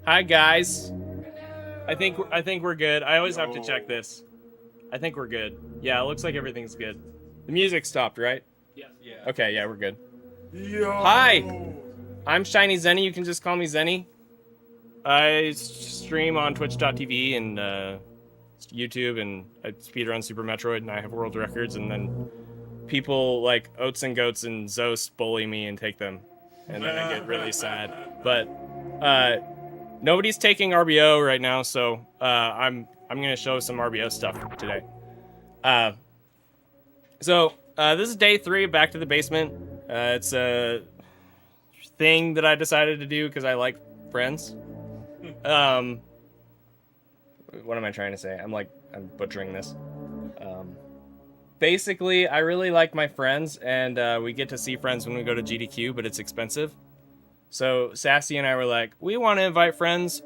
Hi guys. I think we're good. I always have to check this. I think we're good. Yeah, it looks like everything's good. The music stopped, right? Yeah. Okay, yeah, we're good. Yo. Hi. I'm Shiny ZENI. You can just call me ZENI. I stream on Twitch.tv and YouTube, and I speedrun Super Metroid, and I have world records, and then people like Oats and Goats and Zost bully me and take them, and then I get really sad. But nobody's taking RBO right now, so I'm gonna show some RBO stuff today. So this is day 3 of Back to the Basement. It's a thing that I decided to do because I like friends. What am I trying to say? I'm butchering this. Basically, I really like my friends, and we get to see friends when we go to GDQ, but it's expensive. So Sassy and I were like, we want to invite friends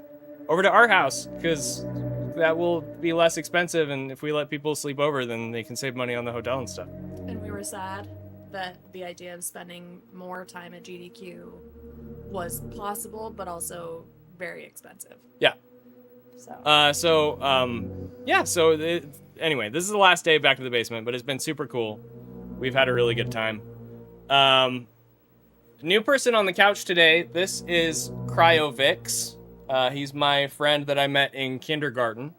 over to our house because that will be less expensive, and if we let people sleep over, then they can save money on the hotel and stuff. And we were sad that the idea of spending more time at GDQ was possible, but also very expensive. Yeah. Anyway, this is the last day back to the basement, but it's been super cool. We've had a really good time. New person on the couch today. This is CryoVix. He's my friend that I met in kindergarten.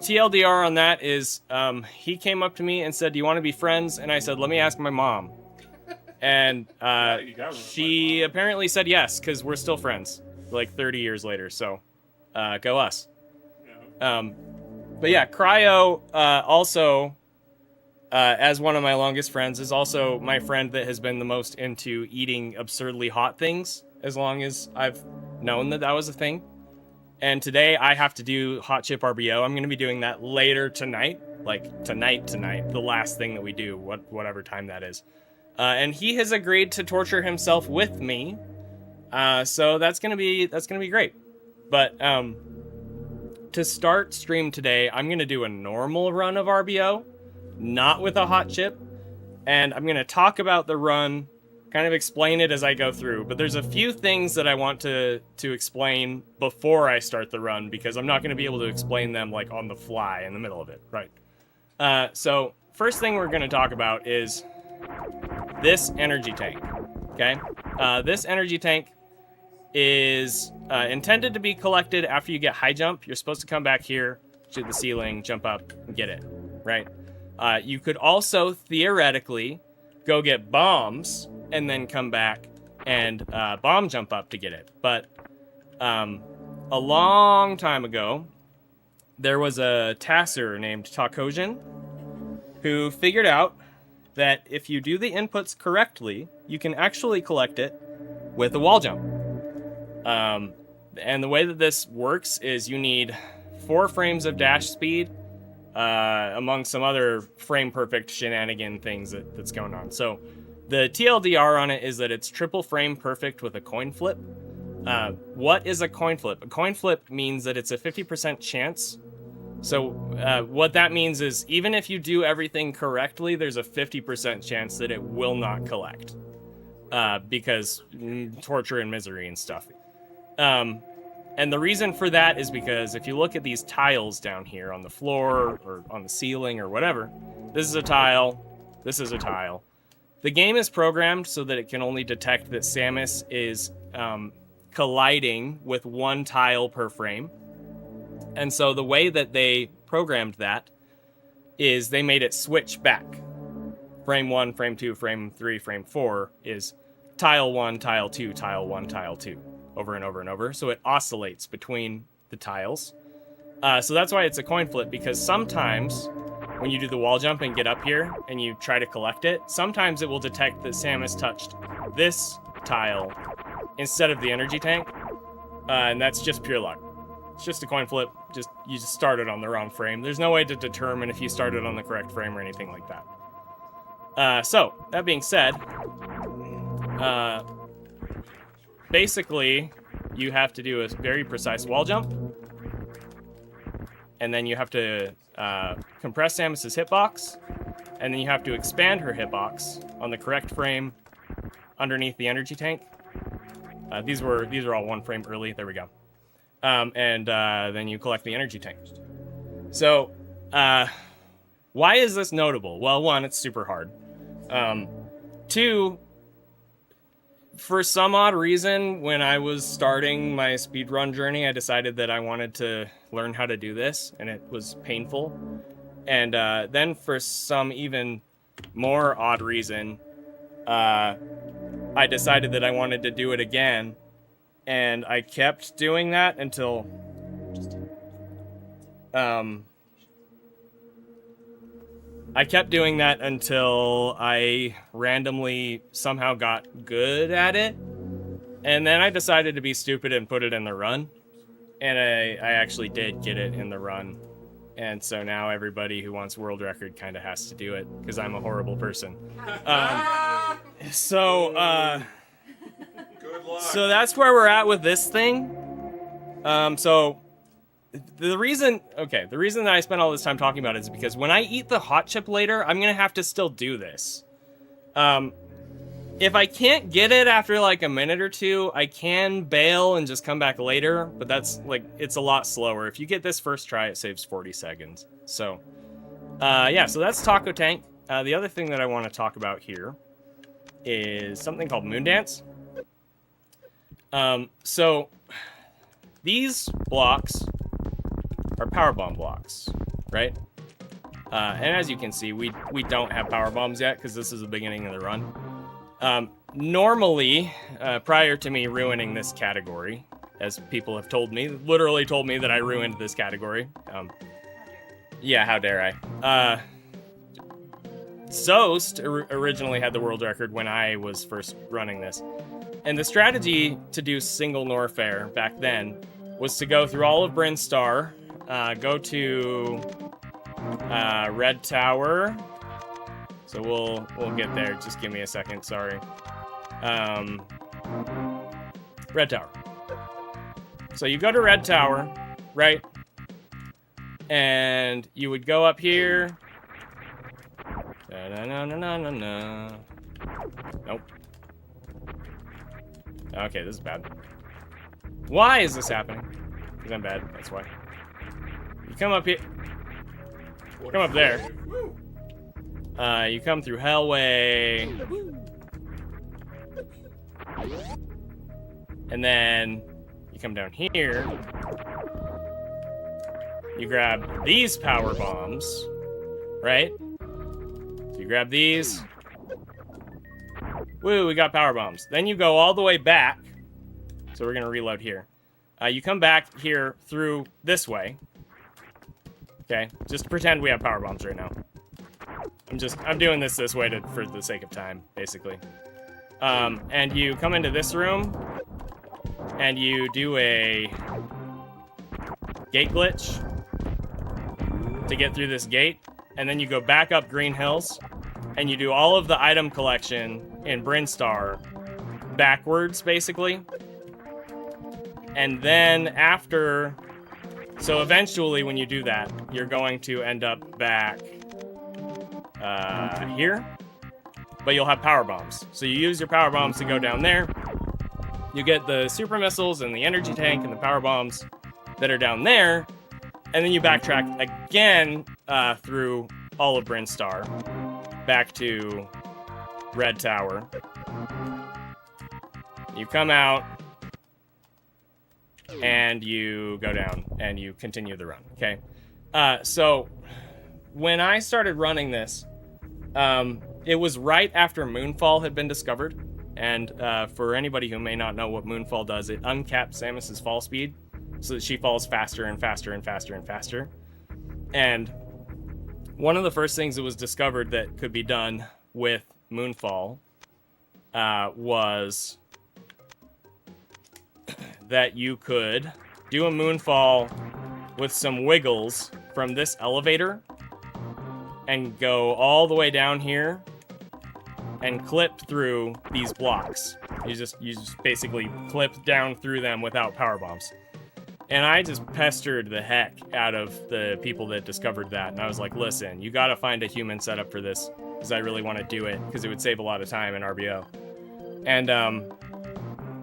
TLDR on that is he came up to me and said, "Do you want to be friends?" And I said, "Let me ask my mom." And she apparently said yes, because we're still friends, like 30 years later. So, go us. But yeah, Cryo also, as one of my longest friends, is also my friend that has been the most into eating absurdly hot things as long as I've known that was a thing. And today I have to do hot chip RBO. I'm going to be doing that later tonight, like tonight, the last thing that we do, whatever time that is. And he has agreed to torture himself with me, so that's gonna be great. But to start stream today, I'm gonna do a normal run of RBO, not with a hot chip, and I'm gonna talk about the run, kind of explain it as I go through. But there's a few things that I want to explain before I start the run, because I'm not gonna be able to explain them like on the fly in the middle of it, right? So first thing we're gonna talk about is this energy tank, okay? This energy tank is intended to be collected after you get high jump. You're supposed to come back here to the ceiling, jump up, and get it, right? You could also theoretically go get bombs and then come back and bomb jump up to get it. But a long time ago, there was a Tasser named Takojin who figured out that if you do the inputs correctly, you can actually collect it with a wall jump. And the way that this works is you need 4 frames of dash speed, among some other frame perfect shenanigan things that's going on. So the TLDR on it is that it's triple frame perfect with a coin flip. What is a coin flip? A coin flip means that it's a 50% chance. So what that means is even if you do everything correctly, there's a 50% chance that it will not collect, because torture and misery and stuff. And the reason for that is because if you look at these tiles down here on the floor or on the ceiling or whatever, this is a tile, this is a tile. The game is programmed so that it can only detect that Samus is colliding with 1 tile per frame. And so the way that they programmed that is they made it switch back. Frame 1, frame 2, frame 3, frame 4 is tile 1, tile 2, tile 1, tile 2, over and over and over. So it oscillates between the tiles. So that's why it's a coin flip, because sometimes when you do the wall jump and get up here and you try to collect it, sometimes it will detect that Samus touched this tile instead of the energy tank. And that's just pure luck. It's just a coin flip. You just started on the wrong frame. There's no way to determine if you started on the correct frame or anything like that. So that being said, basically you have to do a very precise wall jump, and then you have to compress Samus's hitbox, and then you have to expand her hitbox on the correct frame underneath the energy tank. These are all 1 frame early. There we go. And then you collect the energy tank. So, why is this notable? Well, 1, it's super hard. 2, for some odd reason, when I was starting my speedrun journey, I decided that I wanted to learn how to do this, and it was painful. And then for some even more odd reason, I decided that I wanted to do it again, and I kept doing that until I randomly somehow got good at it, and then I decided to be stupid and put it in the run, and I actually did get it in the run, and so now everybody who wants world record kind of has to do it because I'm a horrible person. So that's where we're at with this thing. So the reason that I spent all this time talking about it is because when I eat the hot chip later, I'm gonna have to still do this. If I can't get it after like a minute or 2, I can bail and just come back later, but that's like, it's a lot slower. If you get this first try, it saves 40 seconds. So, yeah, so that's Taco Tank. The other thing that I want to talk about here is something called Moon Dance. So these blocks are power bomb blocks, right? And as you can see, we don't have power bombs yet because this is the beginning of the run. Normally, prior to me ruining this category, as people have told me, literally told me that I ruined this category. Yeah, how dare I? Soast originally had the world record when I was first running this. And the strategy to do single Norfair back then was to go through all of Bryn Star, go to Red Tower. So we'll get there. Just give me a second, sorry. Red Tower. So you go to Red Tower, right? And you would go up here. Da-na-na-na-na-na. Nope. Okay, this is bad. Why is this happening? Because I'm bad, that's why. You come up here. Come up there. You come through Hellway. And then you come down here. You grab these power bombs, right? So you grab these. Woo, we got power bombs. Then you go all the way back. So we're gonna reload here. You come back here through this way. Okay, just pretend we have power bombs right now. I'm doing this way for the sake of time, basically. And you come into this room, and you do a gate glitch to get through this gate, and then you go back up Green Hills, and you do all of the item collection in Bryn Star backwards, basically. And then after, so eventually when you do that, you're going to end up back here, but you'll have power bombs. So you use your power bombs to go down there. You get the super missiles and the energy tank and the power bombs that are down there, and then you backtrack again through all of Bryn Star back to Red Tower. You come out and you go down and you continue the run. Okay, so when I started running this, it was right after Moonfall had been discovered. And for anybody who may not know what Moonfall does, it uncaps Samus's fall speed so that she falls faster and faster and faster and faster. And one of the first things that was discovered that could be done with Moonfall was that you could do a Moonfall with some wiggles from this elevator and go all the way down here and clip through these blocks. You just basically clip down through them without power bombs. And I just pestered the heck out of the people that discovered that. And I was like, listen, you gotta find a human setup for this, because I really want to do it, because it would save a lot of time in RBO. And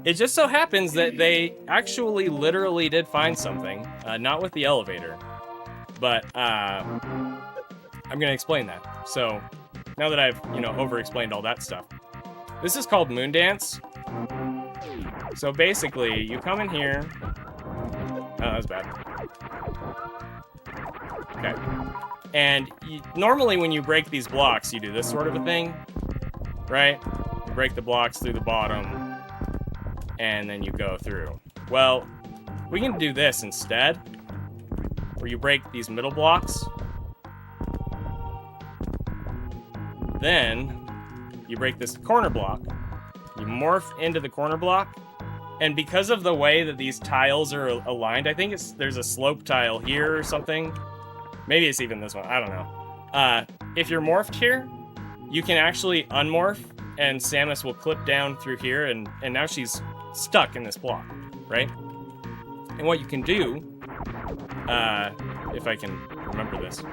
It just so happens that they actually literally did find something, not with the elevator, but I'm gonna explain that. So now that I've, over-explained all that stuff, this is called Moon Dance. So basically, you come in here. Oh, that was bad. Okay. And normally when you break these blocks, you do this sort of a thing, right? You break the blocks through the bottom, and then you go through. Well, we can do this instead, where you break these middle blocks. Then you break this corner block. You morph into the corner block. And because of the way that these tiles are aligned, I think there's a slope tile here or something. Maybe it's even this one. I don't know. If you're morphed here, you can actually unmorph, and Samus will clip down through here, and now she's stuck in this block, right? And what you can do, if I can remember this.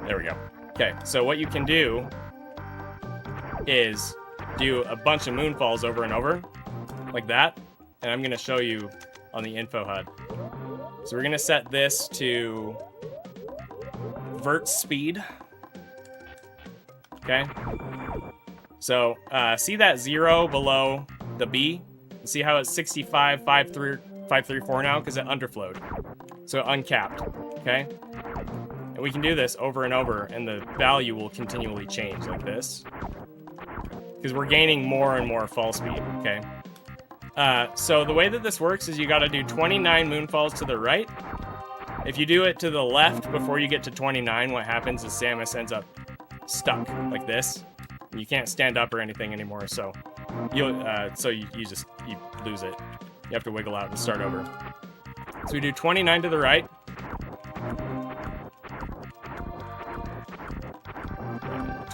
There we go. Okay, so what you can do is do a bunch of moonfalls over and over, like that. And I'm gonna show you on the info HUD. So we're gonna set this to vert speed. Okay. So see that 0 below the B? See how it's 65, 534 now? Because it underflowed. So uncapped. Okay? And we can do this over and over, and the value will continually change like this. Because we're gaining more and more fall speed, okay? So the way that this works is you gotta do 29 moonfalls to the right. If you do it to the left before you get to 29, what happens is Samus ends up stuck like this. You can't stand up or anything anymore, so you lose it. You have to wiggle out and start over. So we do 29 to the right.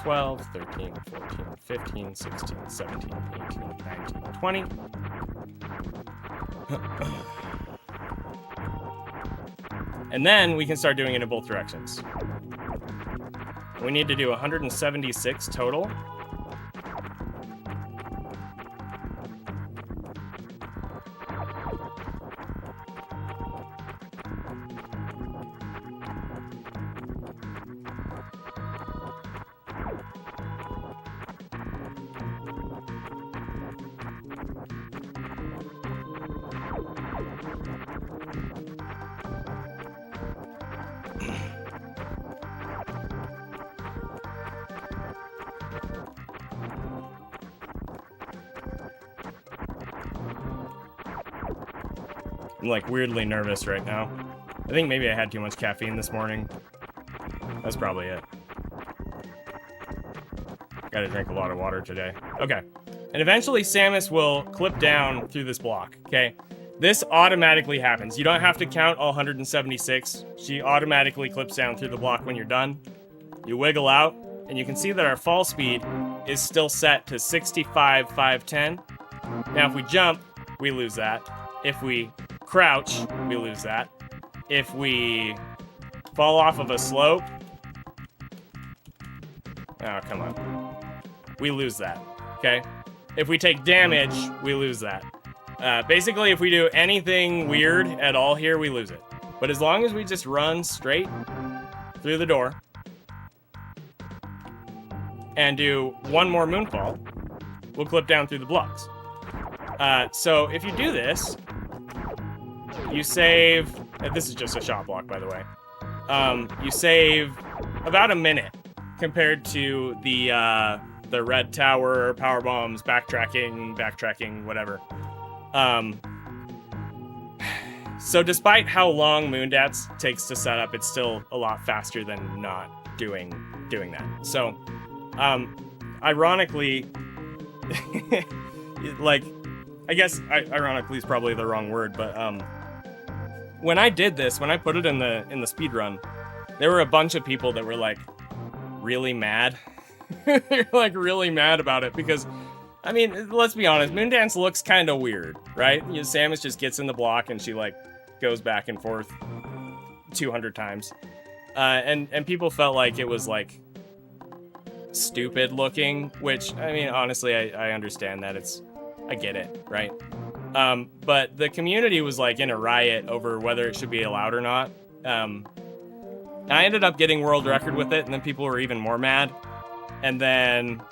12, 13, 14, 15, 16, 17, 18, 19, 20. And then we can start doing it in both directions. We need to do 176 total. I'm like weirdly nervous right now. I think maybe I had too much caffeine this morning. That's probably it. Gotta drink a lot of water today. Okay. And eventually Samus will clip down through this block, okay? This automatically happens. You don't have to count all 176. She automatically clips down through the block when you're done. You wiggle out, and you can see that our fall speed is still set to 65, 510. Now if we jump, we lose that. If we crouch, we lose that. If we fall off of a slope, oh, come on. We lose that, okay? If we take damage, we lose that. Basically, if we do anything weird at all here, we lose it. But as long as we just run straight through the door and do one more moonfall, we'll clip down through the blocks. So if you do this, you save... This is just a shot block, by the way. You save about a minute compared to the red tower, power bombs, backtracking, whatever. So despite how long Moondance takes to set up, it's still a lot faster than not doing that. So, ironically, like, I guess ironically is probably the wrong word, but when I did this, when I put it in the speedrun, there were a bunch of people that were like really mad. They're like really mad about it because, I mean, let's be honest, Moondance looks kind of weird, right? You know, Samus just gets in the block and she like goes back and forth 200 times. And people felt like it was like stupid looking, which, I mean, honestly, I understand that. It's I get it, right? But the community was like in a riot over whether it should be allowed or not. I ended up getting world record with it, and then people were even more mad. And then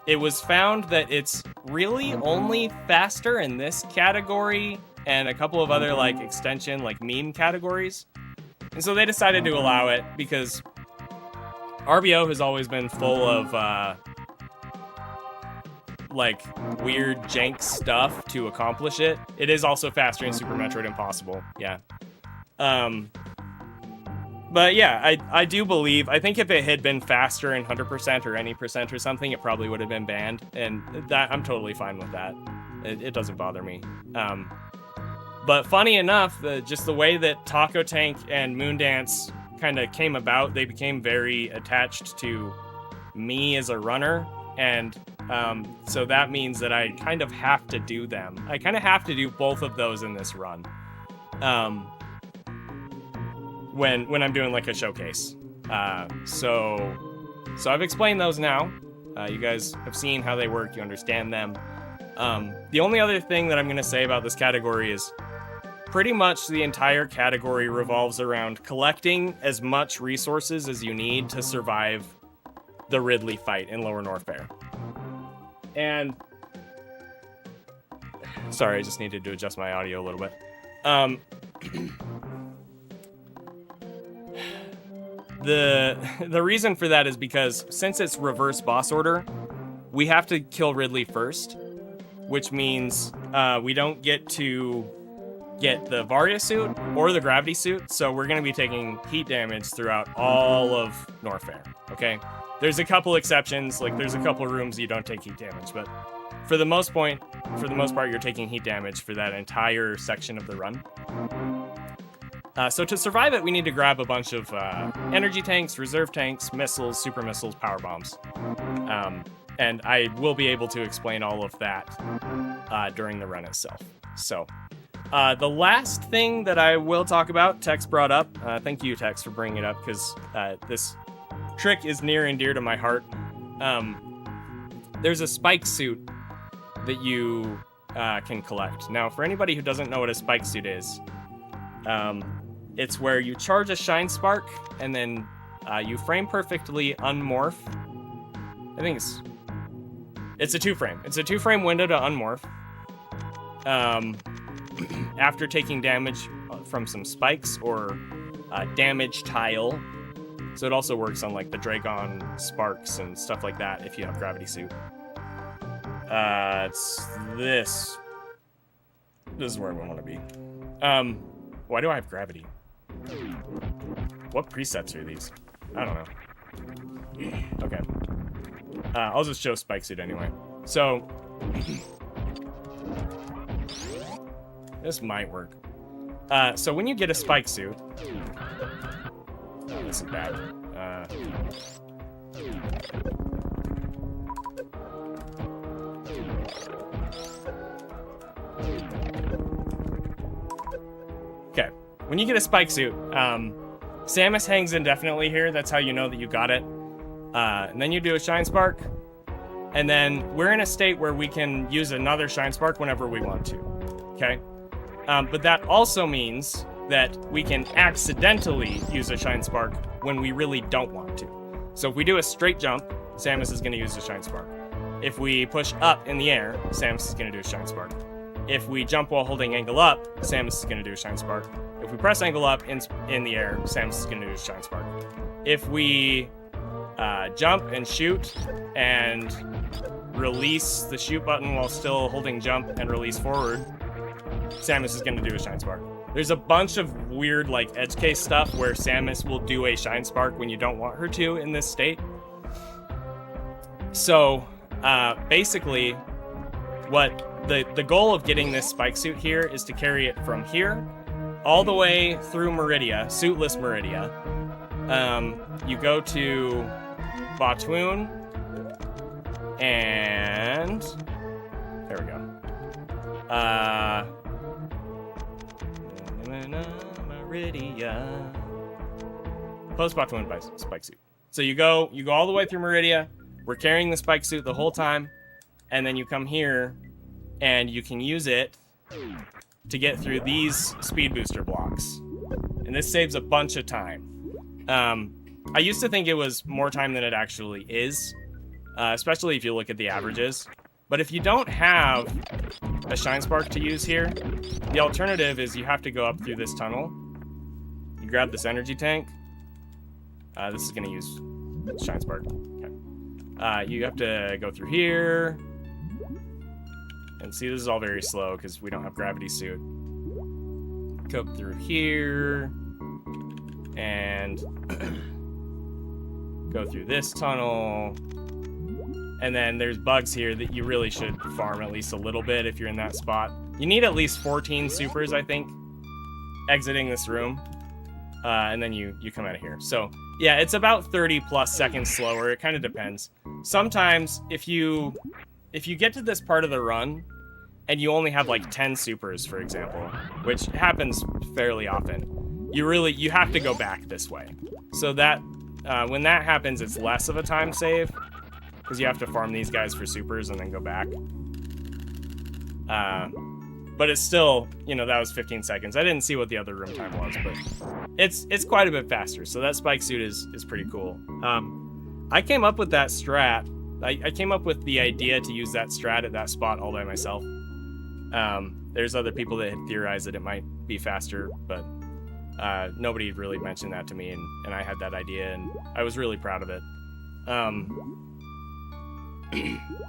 it was found that it's really only faster in this category and a couple of other like extension, like meme categories. And so they decided to allow it because RBO has always been full of like weird jank stuff to accomplish it. It is also faster in Super Metroid Impossible, yeah. But yeah, I do believe, I think if it had been faster in 100% or any percent or something, it probably would have been banned, and that I'm totally fine with that. It doesn't bother me. But funny enough, just the way that Taco Tank and Moondance kind of came about, they became very attached to me as a runner, and so that means that I kind of have to do them. I kind of have to do both of those in this run. When I'm doing like a showcase. So I've explained those now. You guys have seen how they work, you understand them. The only other thing that I'm going to say about this category is pretty much the entire category revolves around collecting as much resources as you need to survive the Ridley fight in Lower Norfair. And sorry, I just needed to adjust my audio a little bit. The reason for that is because since it's reverse boss order, we have to kill Ridley first, which means we don't get to get the Varia suit or the gravity suit, so we're going to be taking heat damage throughout all of Norfair, okay? There's a couple exceptions, like there's a couple rooms you don't take heat damage, but for the most part, you're taking heat damage for that entire section of the run. So to survive it, we need to grab a bunch of energy tanks, reserve tanks, missiles, super missiles, power bombs. And I will be able to explain all of that during the run itself. So the last thing that I will talk about, Tex brought up. Thank you, Tex, for bringing it up, because this trick is near and dear to my heart. There's a spike suit that you can collect. Now, for anybody who doesn't know what a spike suit is, it's where you charge a Shine Spark, and then you frame perfectly unmorph. I think it's a two-frame. It's a two-frame window to unmorph. After taking damage from some spikes or damage tile. So it also works on like the Dragon Sparks and stuff like that if you have Gravity Suit. It's this. This is where we want to be. Why do I have gravity? What presets are these? I don't know. Okay. I'll just show Spike Suit anyway. So this might work. So when you get a Spike Suit, oh, this is bad. Okay, when you get a Spike Suit, Samus hangs indefinitely here. That's how you know that you got it. And then you do a Shine Spark, and then we're in a state where we can use another Shine Spark whenever we want to. Okay, but that also means that we can accidentally use a Shine Spark when we really don't want to. So if we do a straight jump, Samus is going to use a Shine Spark. If we push up in the air, Samus is going to do a Shine Spark. If we jump while holding angle up, Samus is going to do a Shine Spark. If we press angle up in the air, Samus is going to do a Shine Spark. If we jump and shoot and release the shoot button while still holding jump and release forward, Samus is going to do a Shine Spark. There's a bunch of weird like edge case stuff where Samus will do a Shine Spark when you don't want her to in this state. So basically what the goal of getting this Spike Suit here is to carry it from here all the way through Meridia, suitless Meridia. You go to Batoon, and there we go. Meridia. Post Batoon Spike Suit. So you go all the way through Meridia. We're carrying the Spike Suit the whole time. and then you come here, and you can use it to get through these speed booster blocks. And this saves a bunch of time. I used to think it was more time than it actually is, especially if you look at the averages. But if you don't have a Shine Spark to use here, the alternative is you have to go up through this tunnel. You grab this energy tank. This is going to use Shine Spark. Okay. You have to go through here. And see, this is all very slow because we don't have gravity suit. Go through here. And go through this tunnel. And then there's bugs here that you really should farm at least a little bit if you're in that spot. You need at least 14 supers, I think, exiting this room. And then you come out of here. So, yeah, it's about 30 plus seconds slower. It kind of depends. Sometimes, if you get to this part of the run, and you only have like 10 supers, for example, which happens fairly often, you have to go back this way. So that, when that happens, it's less of a time save, because you have to farm these guys for supers and then go back. But it's still, that was 15 seconds. I didn't see what the other room time was, but it's quite a bit faster. So that spike suit is pretty cool. I came up with that strat. I came up with the idea to use that strat at that spot all by myself. There's other people that had theorized that it might be faster, but nobody really mentioned that to me, and I had that idea, and I was really proud of it.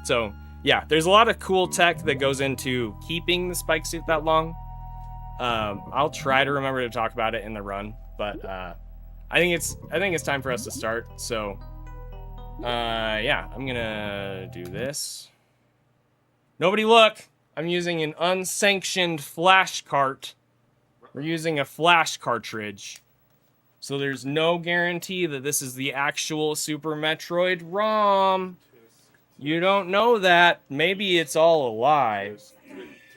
So, yeah, there's a lot of cool tech that goes into keeping the spike suit that long. I'll try to remember to talk about it in the run, but I think it's time for us to start. So, yeah, I'm gonna do this. Nobody look! I'm using an unsanctioned flash cart. We're using a flash cartridge. So there's no guarantee that this is the actual Super Metroid ROM. You don't know that. Maybe it's all a lie.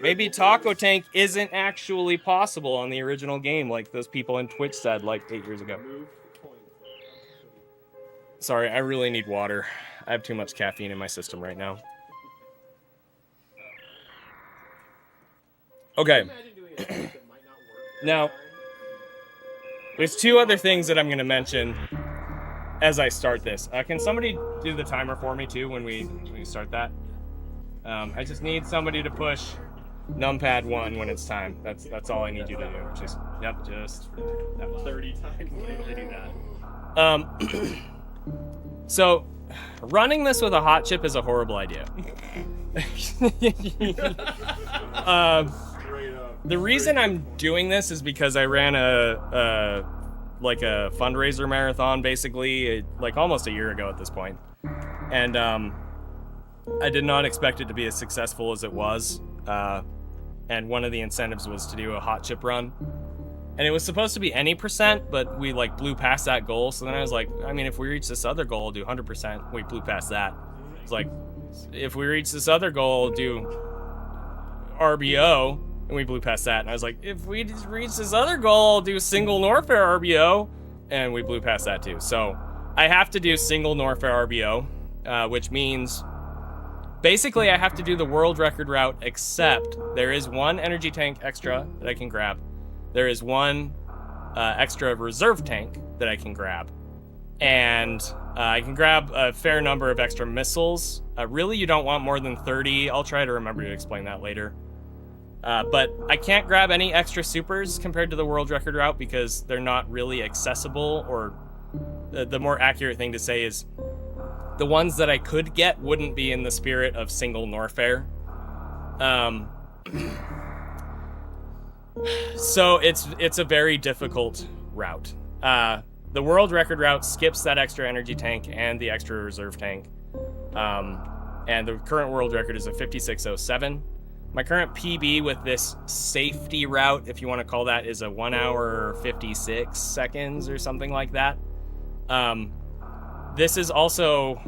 Maybe Taco Tank isn't actually possible on the original game, like those people on Twitch said like 8 years ago. Sorry, I really need water. I have too much caffeine in my system right now. Okay. Now, there's two other things that I'm going to mention as I start this. Can somebody do the timer for me too when we start that? I just need somebody to push numpad 1 when it's time. That's all I need you to do. Just 30 times. To do that. So, running this with a hot chip is a horrible idea. The reason I'm doing this is because I ran a fundraiser marathon, basically, like almost a year ago at this point. And I did not expect it to be as successful as it was. And one of the incentives was to do a hot chip run. And it was supposed to be any %, but we blew past that goal. So then I was like, I mean, if we reach this other goal, I'll do 100%. We blew past that. It's like, if we reach this other goal, I'll do RBO. And we blew past that. And I was like, if we reach this other goal, I'll do single Norfair RBO. And we blew past that too. So I have to do single Norfair RBO, which means basically I have to do the world record route, except there is one energy tank extra that I can grab. There is one extra reserve tank that I can grab. And I can grab a fair number of extra missiles. Really, you don't want more than 30. I'll try to remember to explain that later. But I can't grab any extra supers compared to the world record route because they're not really accessible, or the more accurate thing to say is the ones that I could get wouldn't be in the spirit of single Norfair. So it's a very difficult route. The world record route skips that extra energy tank and the extra reserve tank. And the current world record is a 56:07. My current PB with this safety route, if you want to call that, is a 1 hour 56 seconds or something like that. This is also,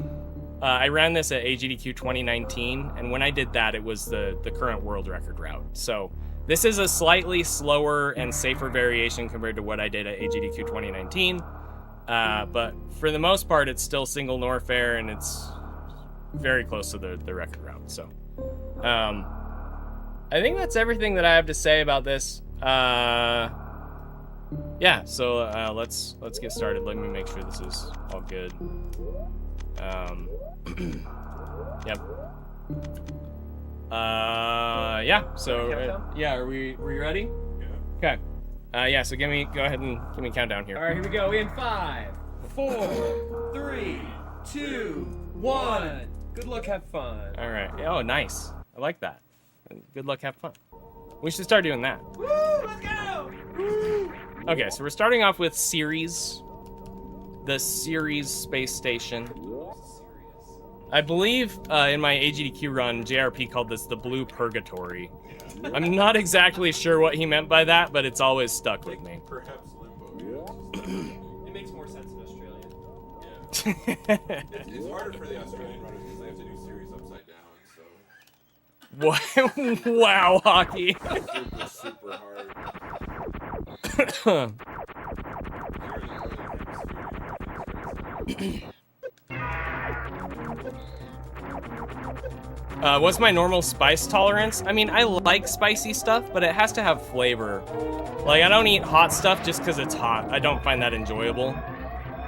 I ran this at AGDQ 2019, and when I did that, it was the current world record route. So this is a slightly slower and safer variation compared to what I did at AGDQ 2019. But for the most part, it's still single Norfair, and it's very close to the record route. So, I think that's everything that I have to say about this. Yeah. So let's get started. Let me make sure this is all good. Yep. Yeah. So yeah, are we ready? Okay. Yeah. So go ahead and give me a countdown here. All right, here we go. In 5, 4, 3, 2, 1. Good luck, have fun. All right. Oh, nice. I like that. Good luck, have fun. We should start doing that. Woo! Let's go! Woo! Okay, so we're starting off with Ceres, the Ceres space station. I believe in my AGDQ run, JRP called this the Blue Purgatory. I'm not exactly sure what he meant by that, but it's always stuck with me. Perhaps Limbo. It makes more sense in Australia. Yeah. It's harder for the Australian runners because they have to do series upside down, so. Wow, hockey. Super hard. What's my normal spice tolerance? I mean, I like spicy stuff, but it has to have flavor. Like, I don't eat hot stuff just because it's hot. I don't find that enjoyable.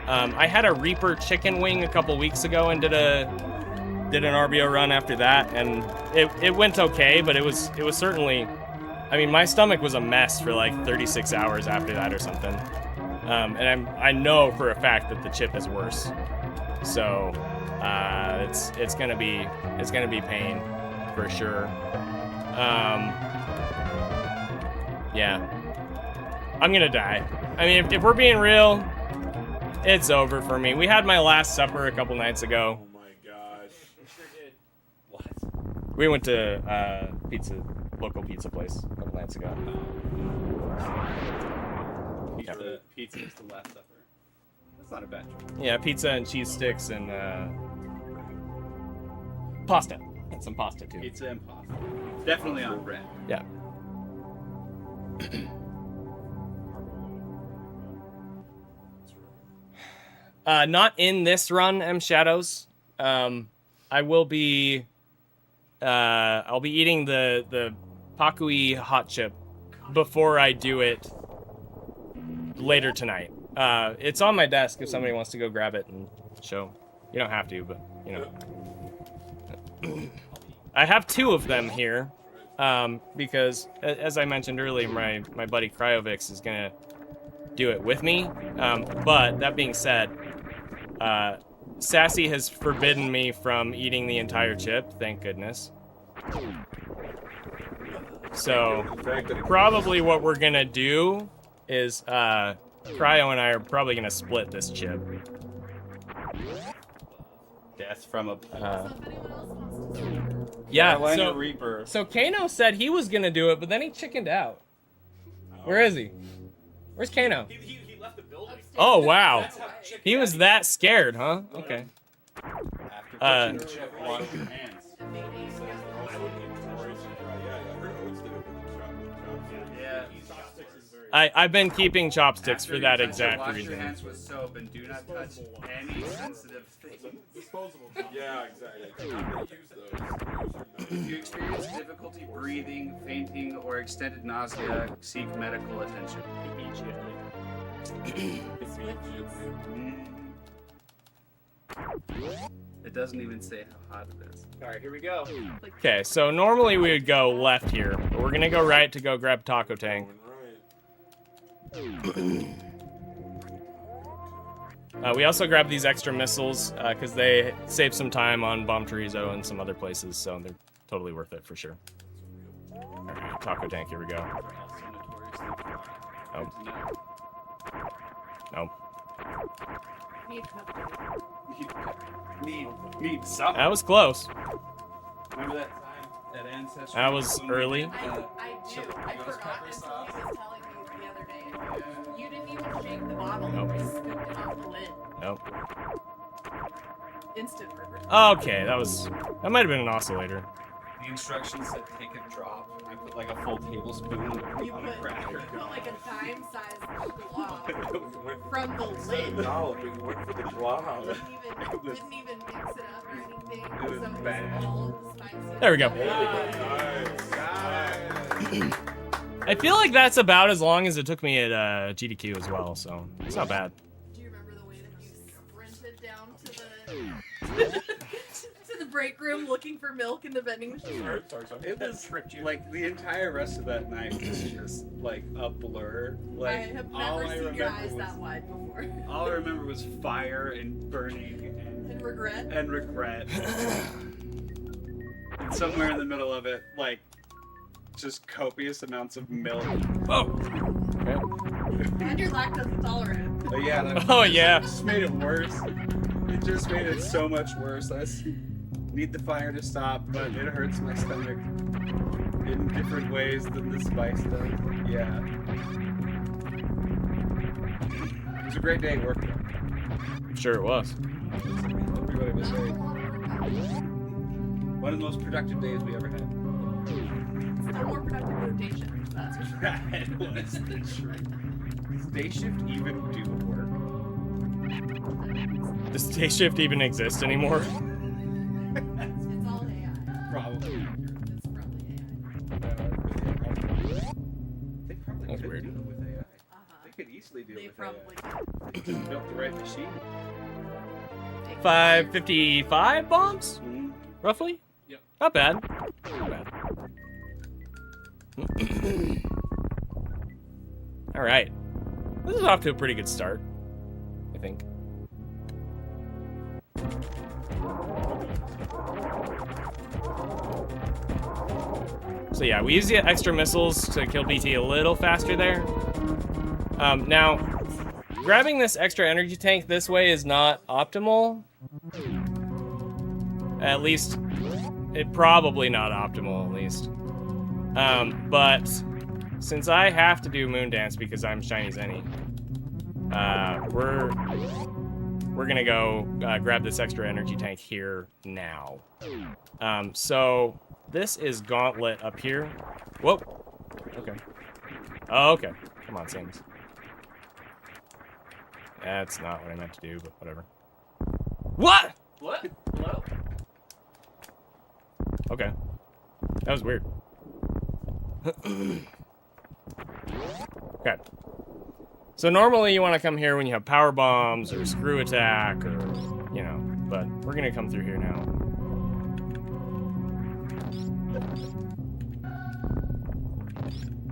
I had a Reaper chicken wing a couple weeks ago and did an RBO run after that, and it went okay, but it was certainly, I mean, my stomach was a mess for like 36 hours after that or something. And I know for a fact that the chip is worse. So it's gonna be pain for sure. Yeah, I'm gonna die. I mean, if we're being real, it's over for me. We had my last supper a couple nights ago. Oh my gosh. We sure did. What? We went to local pizza place a couple nights ago. Pizza is the last supper. That's not a bad choice. Yeah, pizza and cheese sticks and pasta. And some pasta too. Pizza and pasta. Definitely on brand. Yeah. Not in this run, M Shadows. I will be. I'll be eating the Pakui hot chip before I do it later tonight. It's on my desk if somebody wants to go grab it and show. You don't have to, but you know. I have 2 of them here because, as I mentioned earlier, my buddy Cryovix is gonna do it with me. But that being said, Sassy has forbidden me from eating the entire chip. Thank goodness. So probably what we're gonna do is Cryo and I are probably gonna split this chip. Death from a. Yeah. Carolina Reaper. So Kano said he was gonna do it, but then he chickened out. Where is he? Where's Kano? He left the building. Oh wow. He was that scared, huh? Okay. After the chip, wash your hands. I've been keeping chopsticks for that Wash exact your reason. hands with soap and do not touch any sensitive things. Disposable. Yeah, exactly. Use those. If you experience difficulty breathing, fainting, or extended nausea, seek medical attention. It doesn't even say how hot it is. All right, here we go. Okay, so normally we would go left here, but we're gonna go right to go grab Taco Tank. We also grabbed these extra missiles because they save some time on Bomb Chorizo and some other places, so they're totally worth it for sure. Alright, Taco Tank, here we go. Oh. No. Need something. That was close. Remember that time at Ancestry? That was early. I do. I forgot until he was telling me the other day. You didn't even shake the bottle. Nope. You just scooped it off the lid. Nope. Instant burger. Okay, that might have been an oscillator. The instructions said take a drop. I put like a full tablespoon You on a cracker. put like a dime-sized blob from the lid. No, we went for the glob. Didn't even mix it up or anything. It was bad. There we go. I feel like that's about as long as it took me at GDQ as well, so it's not bad. Do you remember the way that you sprinted down to the to the break room looking for milk in the vending machine? It was like the entire rest of that night was just like a blur. Like I have all never I seen your remember eyes was that wide before. all I remember was fire and burning And regret? and regret. And somewhere in the middle of it, like just copious amounts of milk. Oh. Okay. And you're lactose intolerant. But yeah, that Oh yeah. just made it worse. It just made it so much worse. I need the fire to stop, but it hurts my stomach in different ways than the spice does. Yeah. It was a great day at work. Sure it was. Everybody was great. One of the most productive days we ever had. Still more productive than day shift, that's for sure. It was the truth. Does day shift even do work? Does day shift even exist anymore? It's all AI. Probably. It's probably AI. They probably That's could weird. do it with AI. Uh-huh. They could easily do They it with probably AI. They just built the right machine. 555 bombs, Mhm. roughly. Yep. Not bad. Not bad. All right. This is off to a pretty good start, I think. So yeah, we use the extra missiles to kill BT a little faster there. Now, grabbing this extra energy tank this way is not optimal. At least, probably not optimal, at least. But since I have to do Moon Dance because I'm Shiny ZENI, we're gonna go grab this extra energy tank here now. So this is Gauntlet up here. Whoa. Okay. Oh, okay. Come on, Samus. That's not what I meant to do, but whatever. What? What? Hello? Okay. That was weird. Okay. So normally you want to come here when you have power bombs or screw attack or, you know, but we're going to come through here now.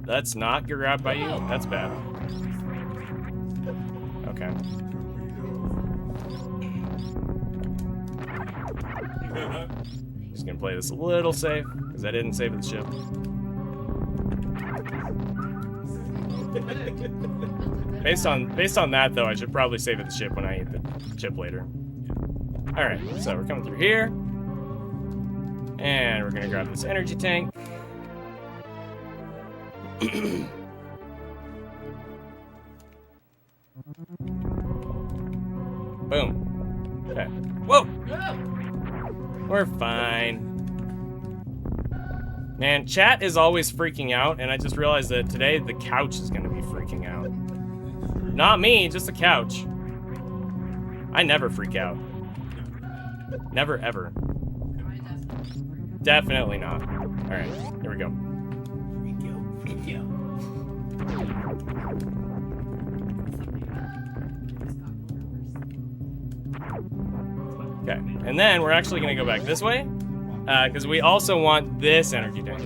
That's not get grabbed by you? That's bad. Okay. Just gonna play this a little safe, because I didn't save the ship. Based on that though, I should probably save the ship when I eat the chip later. Alright, so we're coming through here. And we're gonna grab this energy tank. Boom. Okay. Whoa! We're fine. Man, chat is always freaking out, and I just realized that today the couch is gonna be freaking out. Not me, just the couch. I never freak out. Never, ever. Definitely not. Alright, here we go. Okay, and then we're actually gonna go back this way, because we also want this energy tank.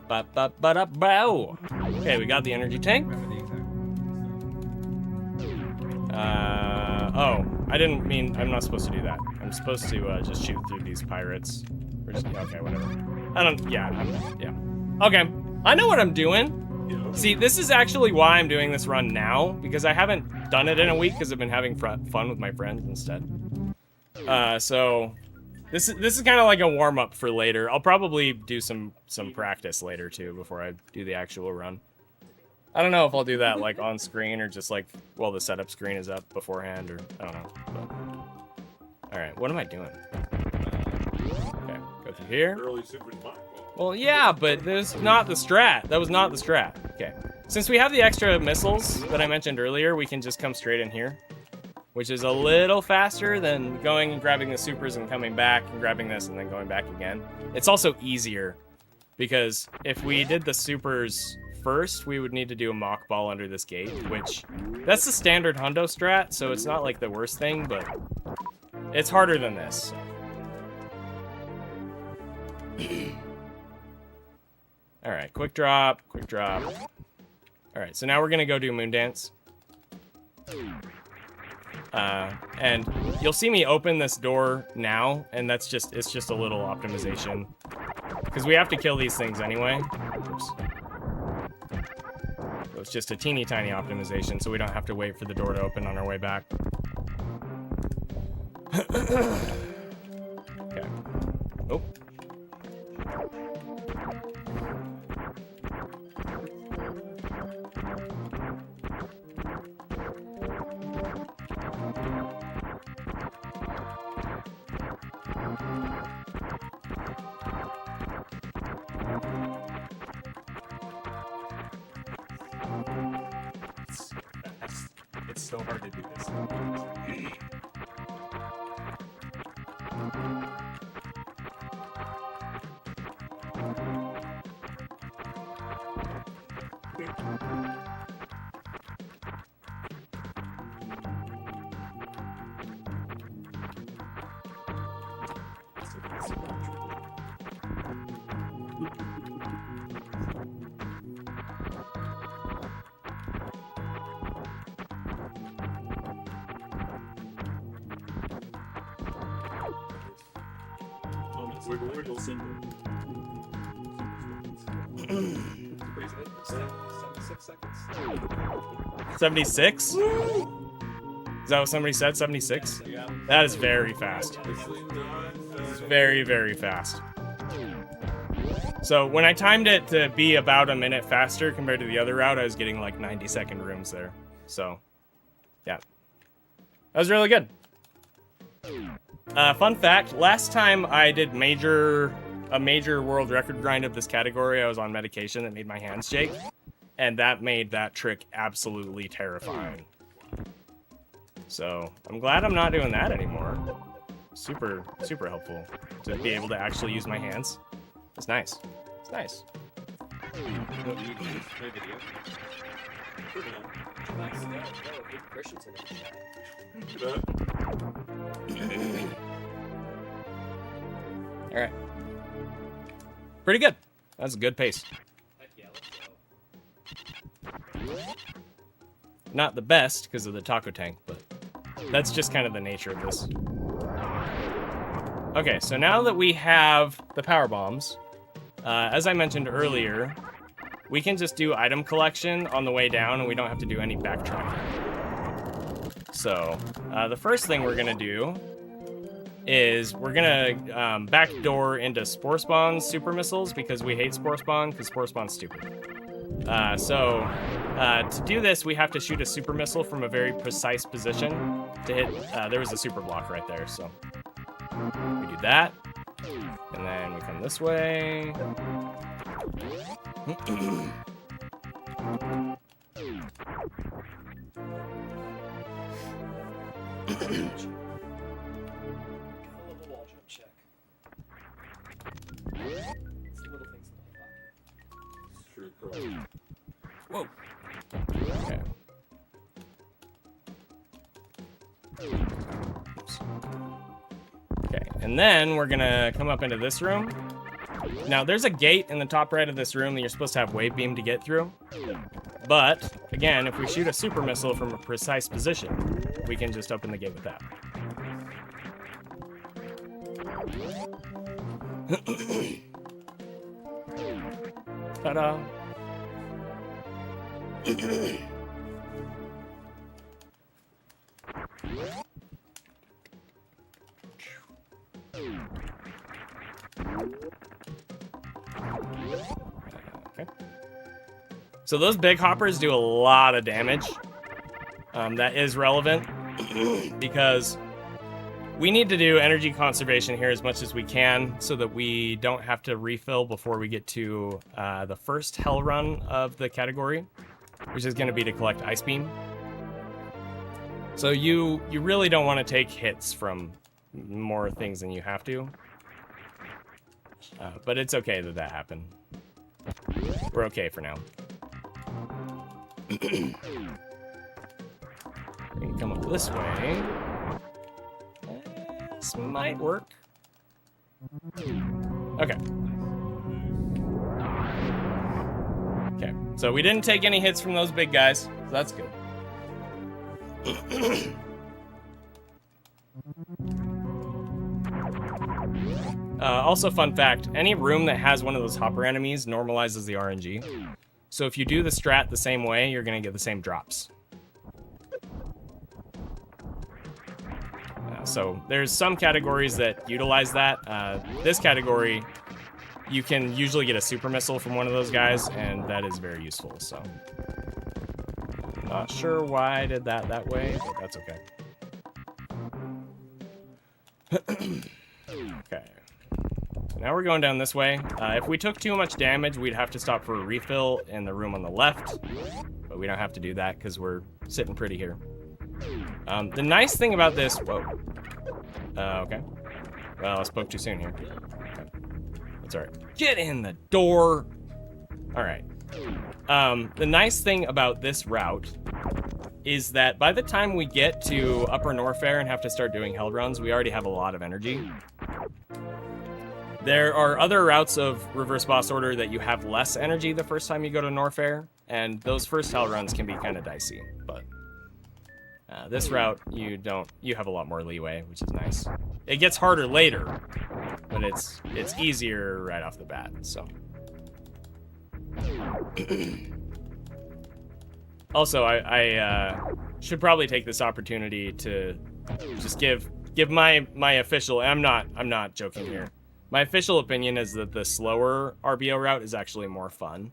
Ba-ba-ba-da-bow. Okay, we got the energy tank. Oh, I didn't mean, I'm not supposed to do that. I'm supposed to just shoot through these pirates. Or just, okay, whatever. I don't, yeah, yeah. Okay, I know what I'm doing. See, this is actually why I'm doing this run now, because I haven't done it in a week because I've been having fun with my friends instead. So this is kind of like a warm-up for later. I'll probably do some practice later too before I do the actual run. I don't know if I'll do that like on screen or just like while the setup screen is up beforehand, or I don't know. But... All right, what am I doing? Okay, go through here. Early Super Smash Ball. Well, yeah, but there's not the strat. That was not the strat. Okay. Since we have the extra missiles that I mentioned earlier, we can just come straight in here. which is a little faster than going and grabbing the supers and coming back and grabbing this and then going back again. It's also easier because if we did the supers first, we would need to do a mock ball under this gate, which that's the standard hundo strat, so it's not like the worst thing, but it's harder than this. All right, quick drop, quick drop. All right, so now we're gonna go do moon dance. And you'll see me open this door now, and it's just a little optimization. Because we have to kill these things anyway. Oops. So it's just a teeny tiny optimization, so we don't have to wait for the door to open on our way back. Okay. Oh. It's so hard to do this. Wiggle, wiggle, single. 76 seconds. 76? Is that what somebody said? 76? Yeah. That is very fast. It's very, very fast. So when I timed it to be about a minute faster compared to the other route, I was getting like 90-second rooms there. So, yeah. That was really good. Fun fact, last time I did a major world record grind of this category, I was on medication that made my hands shake. And that made that trick absolutely terrifying. So, I'm glad I'm not doing that anymore. Super, super helpful to be able to actually use my hands. It's nice. It's nice. All right. Pretty good. That's a good pace. Not the best because of the taco tank, but that's just kind of the nature of this. Okay, so now that we have the power bombs, as I mentioned earlier, we can just do item collection on the way down and we don't have to do any backtracking. So, the first thing we're gonna do is we're gonna backdoor into Spore Spawn's super missiles because we hate Spore Spawn because Spore Spawn's stupid. To do this, we have to shoot a super missile from a very precise position to hit. There was a super block right there, so we do that, and then we come this way. Whoa. Okay. Oops. Okay, and then we're gonna come up into this room. Now, there's a gate in the top right of this room that you're supposed to have wave beam to get through. But, again, if we shoot a super missile from a precise position, we can just open the gate with that. Ta-da! Okay. So those big hoppers do a lot of damage. That is relevant because we need to do energy conservation here as much as we can so that we don't have to refill before we get to the first hell run of the category, which is going to be to collect Ice Beam. So you really don't want to take hits from more things than you have to. But it's okay that that happened. We're okay for now. We can come up this way. This might work. Okay. Okay, so we didn't take any hits from those big guys, so that's good. Also, fun fact, any room that has one of those hopper enemies normalizes the RNG. So if you do the strat the same way, you're going to get the same drops. So there's some categories that utilize that. This category, you can usually get a super missile from one of those guys, and that is very useful, so. Not sure why I did that way, but that's okay. Okay. So now we're going down this way. If we took too much damage, we'd have to stop for a refill in the room on the left, but we don't have to do that because we're sitting pretty here. The nice thing about this, whoa. Okay. Well, I spoke too soon here. Okay. That's all right. Get in the door. All right. The nice thing about this route is that by the time we get to Upper Norfair and have to start doing hell runs, we already have a lot of energy. There are other routes of reverse boss order that you have less energy the first time you go to Norfair, and those first hell runs can be kind of dicey, but this route, you have a lot more leeway, which is nice. It gets harder later, but it's easier right off the bat, so. Also, I should probably take this opportunity to just give my official, I'm not joking here. My official opinion is that the slower RBO route is actually more fun.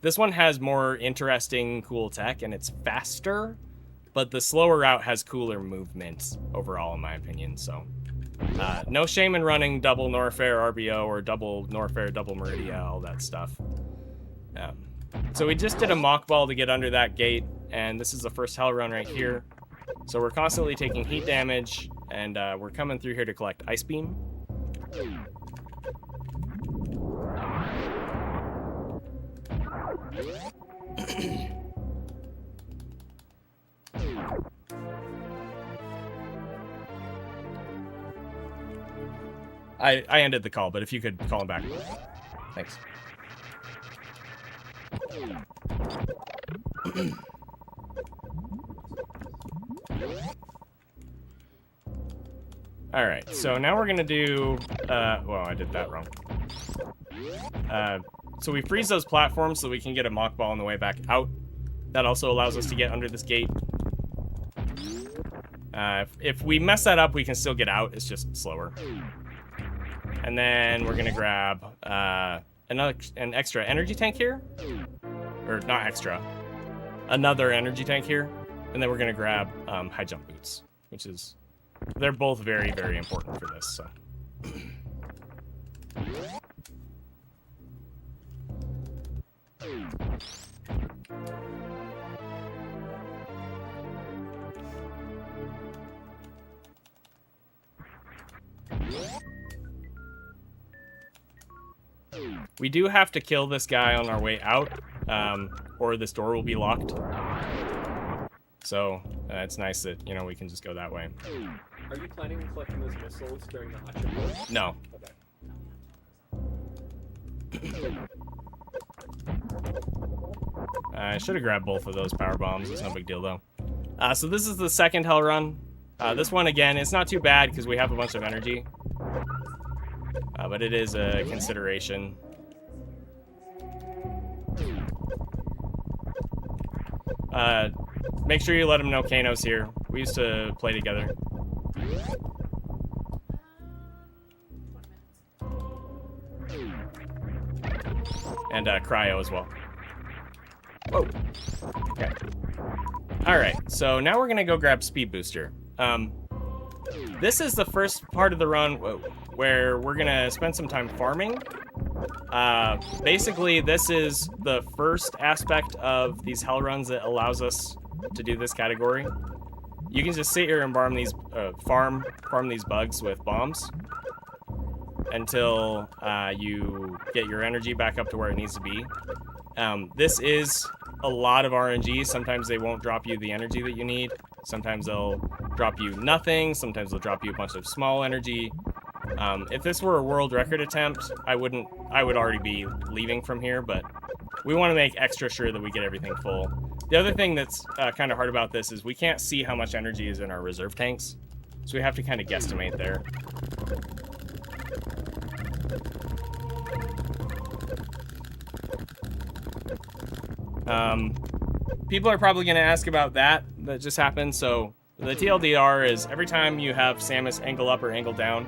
This one has more interesting, cool tech, and it's faster, but the slower route has cooler movement overall, in my opinion, so. No shame in running double Norfair RBO or double Norfair, double Meridia, all that stuff. So we just did a mock ball to get under that gate, and this is the first hell run right here. So we're constantly taking heat damage, and we're coming through here to collect Ice Beam. I ended the call, but if you could call him back. Thanks. Alright, so now we're gonna do, well, I did that wrong. So we freeze those platforms so we can get a mock ball on the way back out. That also allows us to get under this gate. If we mess that up, we can still get out, it's just slower. And then we're gonna grab an extra energy tank here. Or not extra. Another energy tank here. And then we're gonna grab high jump boots, which is, they're both very, very important for this, so. We do have to kill this guy on our way out, or this door will be locked. So, it's nice that, you know, we can just go that way. Are you planning on collecting those missiles during the hot trip? No. Okay. I should have grabbed both of those power bombs. It's no big deal, though. So this is the second hell run. This one, again, it's not too bad because we have a bunch of energy. But it is a consideration. Make sure you let him know Kano's here. We used to play together. And Cryo as well. Whoa. Okay. Alright, so now we're gonna go grab Speed Booster. This is the first part of the run where we're gonna spend some time farming. Basically, this is the first aspect of these hell runs that allows us to do this category. You can just sit here and farm these bugs with bombs until you get your energy back up to where it needs to be. This is a lot of RNG. Sometimes they won't drop you the energy that you need. Sometimes they'll drop you nothing. Sometimes they'll drop you a bunch of small energy. If this were a world record attempt, I would already be leaving from here, but we want to make extra sure that we get everything full. The other thing that's kind of hard about this is we can't see how much energy is in our reserve tanks, so we have to kind of guesstimate there. People are probably going to ask about that just happened. So the TLDR is every time you have Samus angle up or angle down,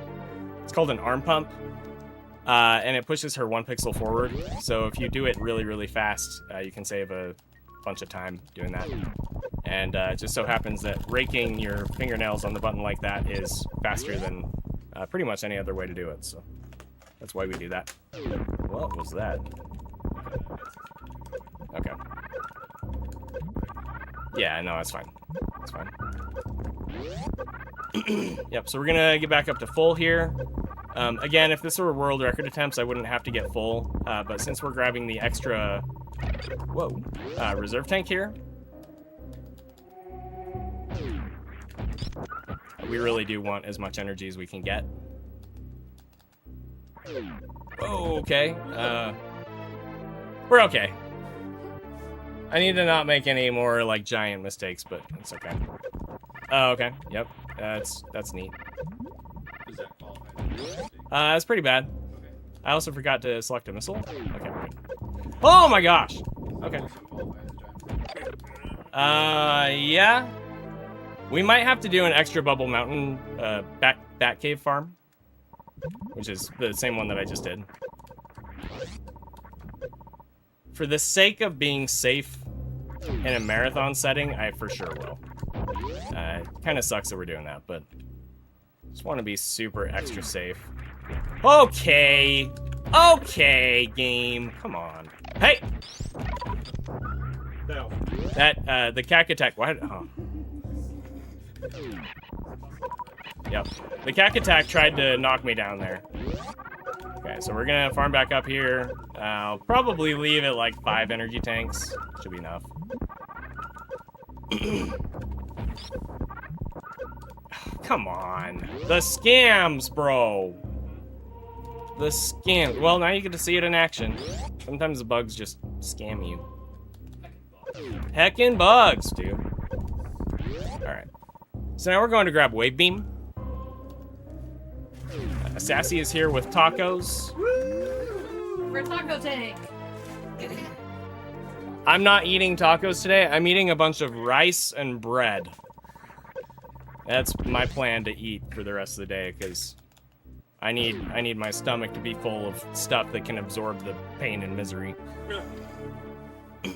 it's called an arm pump, and it pushes her 1 pixel forward. So if you do it really, really fast, you can save a bunch of time doing that. And it just so happens that raking your fingernails on the button like that is faster than pretty much any other way to do it. So that's why we do that. What was that? Okay. Yeah, no, that's fine. That's fine. Yep, so we're gonna get back up to full here. Again, if this were world record attempts, I wouldn't have to get full. But since we're grabbing the extra, reserve tank here, we really do want as much energy as we can get. Oh, okay. We're okay. I need to not make any more, like, giant mistakes, but it's okay. Oh, okay. Yep. That's neat. Does that qualify? That's pretty bad. I also forgot to select a missile. Okay, we're good. Oh my gosh! Okay. Yeah. We might have to do an extra Bubble Mountain, bat cave farm. Which is the same one that I just did. For the sake of being safe in a marathon setting, I for sure will. Kind of sucks that we're doing that, but just want to be super extra safe. Okay! Okay, game. Come on. Hey! No. That, the cack attack. What? Oh. Yep. The cack attack tried to knock me down there. Okay, so we're gonna farm back up here. I'll probably leave it like 5 energy tanks. Should be enough. Come on. The scams, bro. The scams. Well, now you get to see it in action. Sometimes the bugs just scam you. Heckin' bugs, dude. Alright. So now we're going to grab Wave Beam. Sassy is here with tacos. For taco tank. I'm not eating tacos today. I'm eating a bunch of rice and bread. That's my plan to eat for the rest of the day, because I need my stomach to be full of stuff that can absorb the pain and misery. Does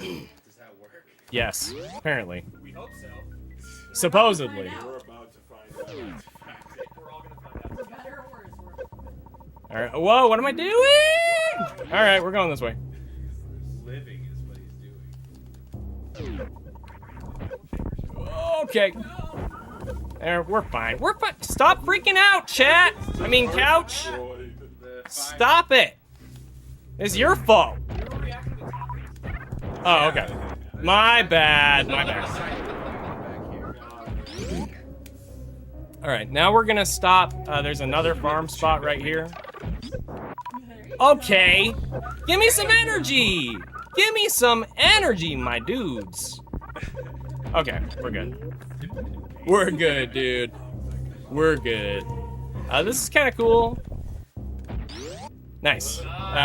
that work? Yes, apparently. We hope so. Supposedly. We're about to find out. We're all gonna find out. For better or worse. All right. Whoa, what am I doing? All right, we're going this way. Living is what he's doing. Okay. There, we're fine. We're fine. Stop freaking out, chat. I mean, couch. Stop it. It's your fault. Oh, okay. My bad. My bad. All right, now we're gonna stop. There's another farm spot right here. Okay. Give me some energy. Give me some energy, my dudes. Okay, we're good. We're good, dude. We're good. This is kind of cool. Nice.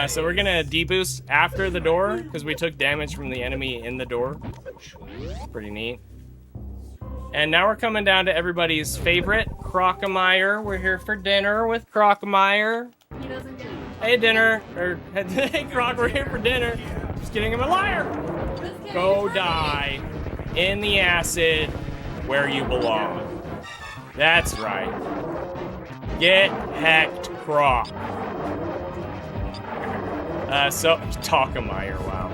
So we're gonna deboost after the door because we took damage from the enemy in the door. Pretty neat. And now we're coming down to everybody's favorite, Crocomire. We're here for dinner with Crocomire. He doesn't get it. Hey, dinner. Or, hey, Croc, we're here for dinner. Just kidding, I'm a liar. This kid Go is die in the acid where you belong. That's right. Get hecked, Croc. So, Talkamier, wow.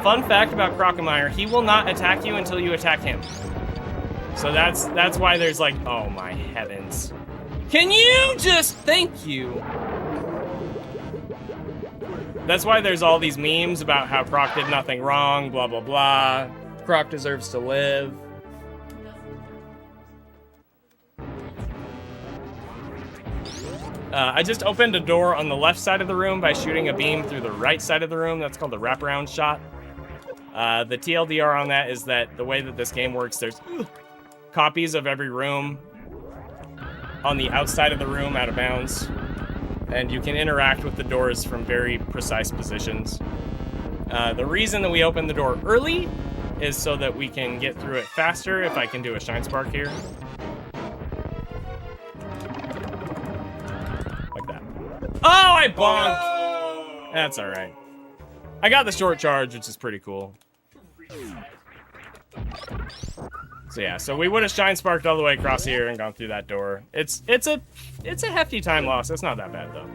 fun fact about Crocomire, he will not attack you until you attack him. So that's why there's like, oh my heavens. Can you just, thank you. That's why there's all these memes about how Croc did nothing wrong, blah, blah, blah. Croc deserves to live. I just opened a door on the left side of the room by shooting a beam through the right side of the room. That's called the wraparound shot. The TLDR on that is that the way that this game works, there's copies of every room on the outside of the room out of bounds. And you can interact with the doors from very precise positions. The reason that we open the door early is so that we can get through it faster if I can do a Shine Spark here. Oh, I bonked! Oh! That's alright. I got the short charge, which is pretty cool. So yeah, so we would have Shine Sparked all the way across here and gone through that door. It's a hefty time loss. It's not that bad, though.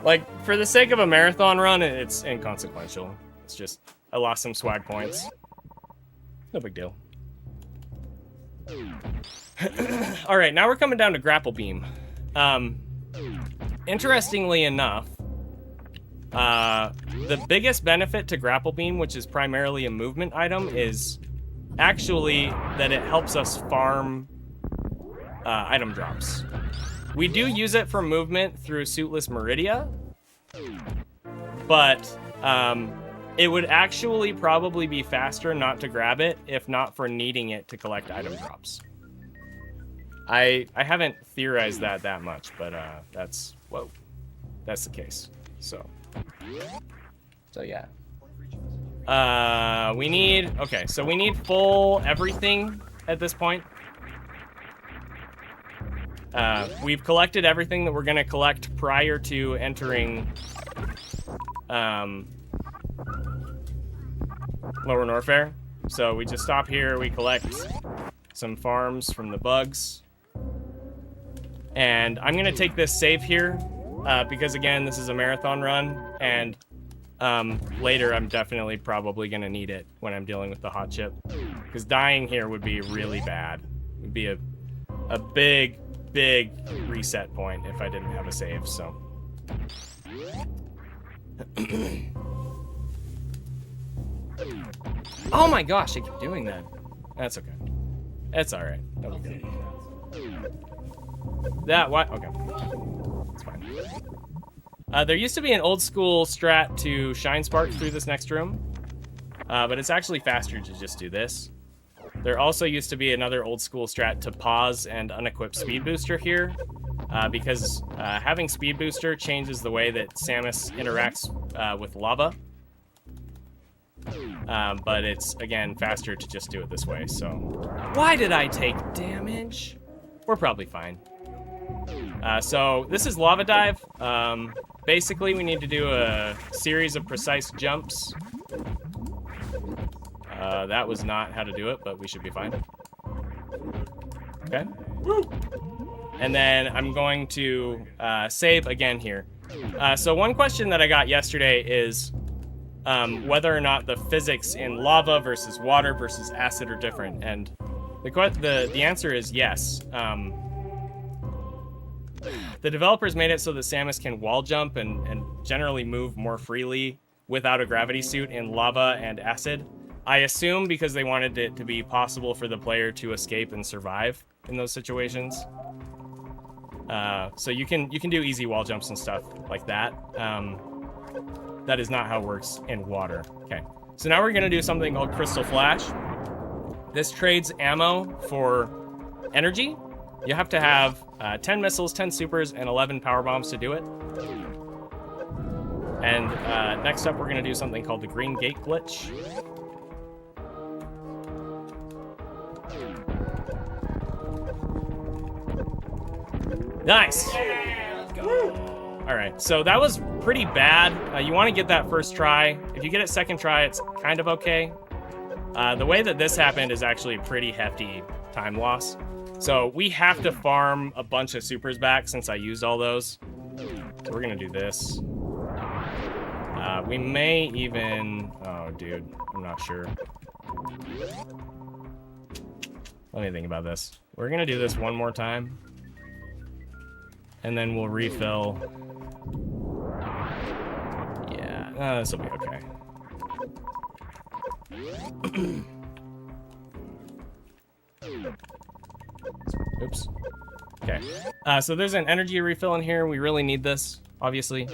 Like, for the sake of a marathon run, it's inconsequential. It's just, I lost some swag points. No big deal. Alright, now we're coming down to Grapple Beam. Interestingly enough, the biggest benefit to Grapple Beam, which is primarily a movement item, is actually that it helps us farm item drops. We do use it for movement through Suitless Meridia, but it would actually probably be faster not to grab it if not for needing it to collect item drops. I haven't theorized that much, but that's the case. So yeah. We need full everything at this point. We've collected everything that we're gonna collect prior to entering Lower Norfair. So we just stop here, we collect some farms from the bugs. And I'm gonna take this save here, because again, this is a marathon run, and later I'm definitely probably gonna need it when I'm dealing with the hot chip. Because dying here would be really bad. It would be a big reset point if I didn't have a save, so. Oh my gosh, I keep doing that. That's okay. It's alright. That'll be good. That, what? Okay. It's fine. There used to be an old school strat to Shine Spark through this next room, but it's actually faster to just do this. There also used to be another old school strat to pause and unequip Speed Booster here, because having Speed Booster changes the way that Samus interacts with lava. But it's, again, faster to just do it this way, so. Why did I take damage? We're probably fine. So this is Lava Dive. Basically, we need to do a series of precise jumps. That was not how to do it, but we should be fine. Okay. And then I'm going to save again here. So one question that I got yesterday is whether or not the physics in lava versus water versus acid are different, and the answer is yes. The developers made it so that Samus can wall jump and generally move more freely without a gravity suit in lava and acid. I assume because they wanted it to be possible for the player to escape and survive in those situations. So you can do easy wall jumps and stuff like that. That is not how it works in water. Okay, so now we're gonna do something called Crystal Flash. This trades ammo for energy. You have to have 10 missiles, 10 supers, and 11 power bombs to do it. And next up, we're gonna do something called the Green Gate Glitch. Nice! Let's go. All right, so that was pretty bad. You want to get that first try. If you get it second try, it's kind of okay. The way that this happened is actually a pretty hefty time loss. So we have to farm a bunch of supers back since I used all those. So we're gonna do this. We may even... Oh, dude. I'm not sure. Let me think about this. We're gonna do this one more time. And then we'll refill. Yeah, this will be okay. Oops. Okay. So there's an energy refill in here. We really need this, obviously.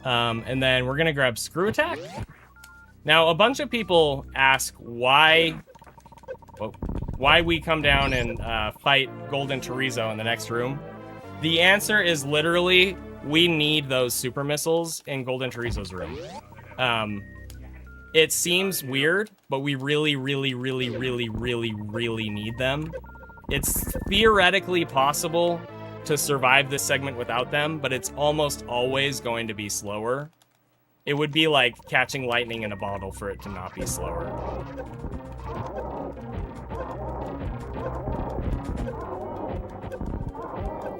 And then we're gonna grab Screw Attack. Now, a bunch of people ask why we come down and fight Golden Chorizo in the next room. The answer is literally, we need those super missiles in Golden Chorizo's room. It seems weird, but we really, really, really, really, really, really need them. It's theoretically possible to survive this segment without them, but it's almost always going to be slower. It would be like catching lightning in a bottle for it to not be slower.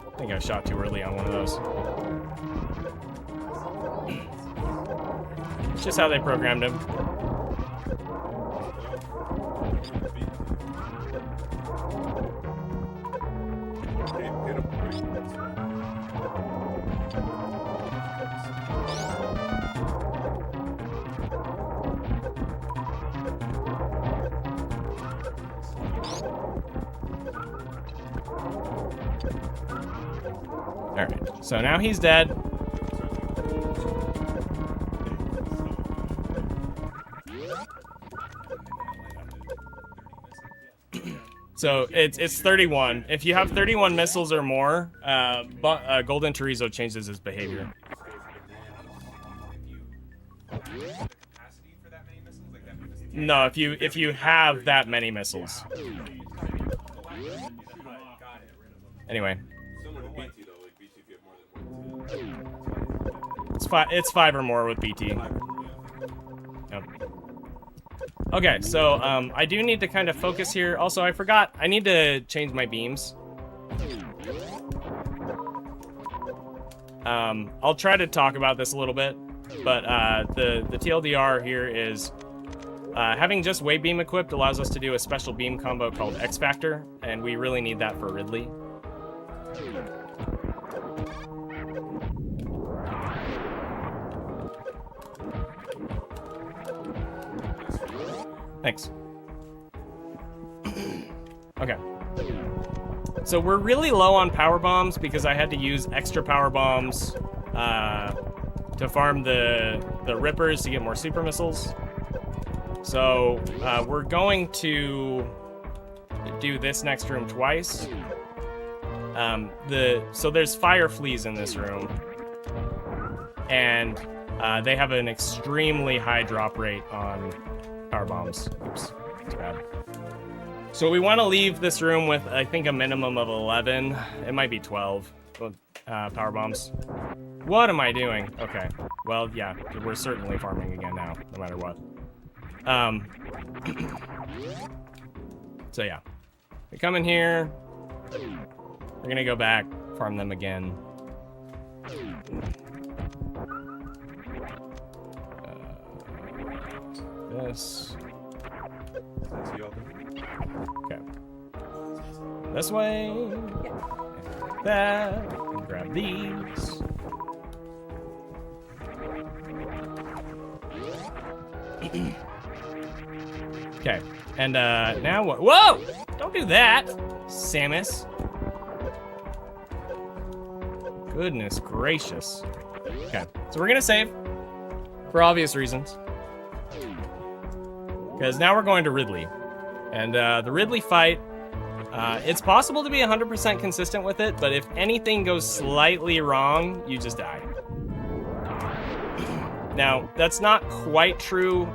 I think I shot too early on one of those. It's just how they programmed him. Alright, so now he's dead. So it's 31. If you have 31 missiles or more, Golden Chorizo changes his behavior. No, if you have that many missiles. Anyway. It's 5 or more with BT. Yep. Okay, so I do need to kind of focus here. Also, I forgot, I need to change my beams. I'll try to talk about this a little bit, but the TLDR here is having just Wave Beam equipped allows us to do a special beam combo called X Factor, and we really need that for Ridley. Thanks. Okay. So we're really low on power bombs because I had to use extra power bombs to farm the Rippers to get more super missiles. So we're going to do this next room twice. So there's fire fleas in this room, and they have an extremely high drop rate on power bombs. Oops, too bad. So we want to leave this room with, I think, a minimum of 11. It might be 12 power bombs. What am I doing? Okay. Well, yeah, we're certainly farming again now, no matter what. So yeah, we come in here. We're gonna go back, farm them again. This. Okay. This way. And that. And grab these. Okay. And now what? Whoa! Don't do that, Samus. Goodness gracious. Okay. So we're gonna save for obvious reasons. Because now we're going to Ridley. And the Ridley fight, it's possible to be 100% consistent with it, but if anything goes slightly wrong, you just die. Now, that's not quite true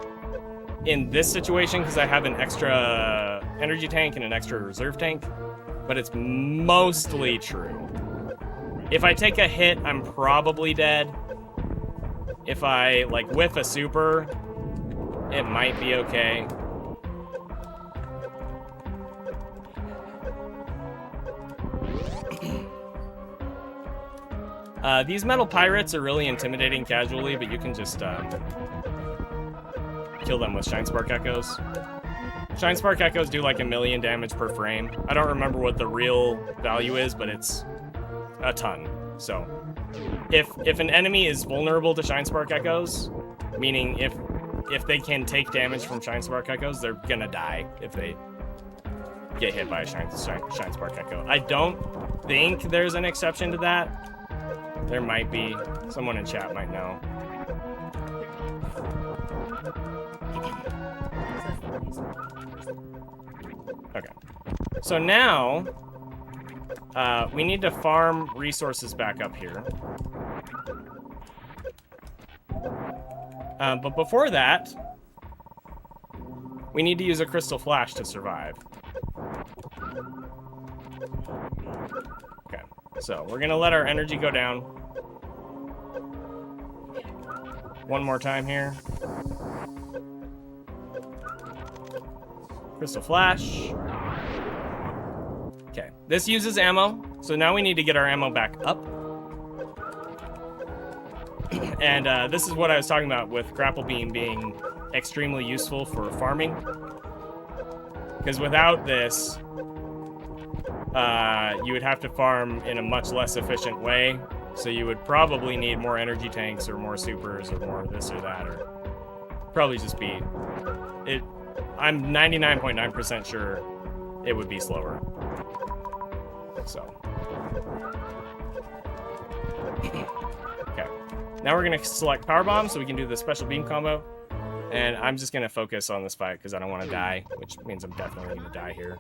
in this situation because I have an extra energy tank and an extra reserve tank, but it's mostly true. If I take a hit, I'm probably dead. If I, like, whiff a super, it might be okay. These metal pirates are really intimidating casually, but you can just kill them with Shine Spark Echoes. Shine Spark Echoes do like 1,000,000 damage per frame. I don't remember what the real value is, but it's a ton. So if an enemy is vulnerable to Shine Spark Echoes, meaning if they can take damage from Shine Spark Echoes, they're gonna die if they get hit by a Shine Spark Echo. I don't think there's an exception to that. There might be. Someone in chat might know. Okay. So now, we need to farm resources back up here. But before that, we need to use a crystal flash to survive. Okay, so we're gonna let our energy go down. One more time here. Crystal flash. Okay, this uses ammo, so now we need to get our ammo back up. And this is what I was talking about with grapple beam being extremely useful for farming. Because without this, you would have to farm in a much less efficient way. So you would probably need more energy tanks or more supers or more this or that, or probably just be it. I'm 99.9% sure it would be slower. So. Okay. Now we're going to select Power Bomb so we can do the special beam combo. And I'm just going to focus on this fight because I don't want to die, which means I'm definitely going to die here.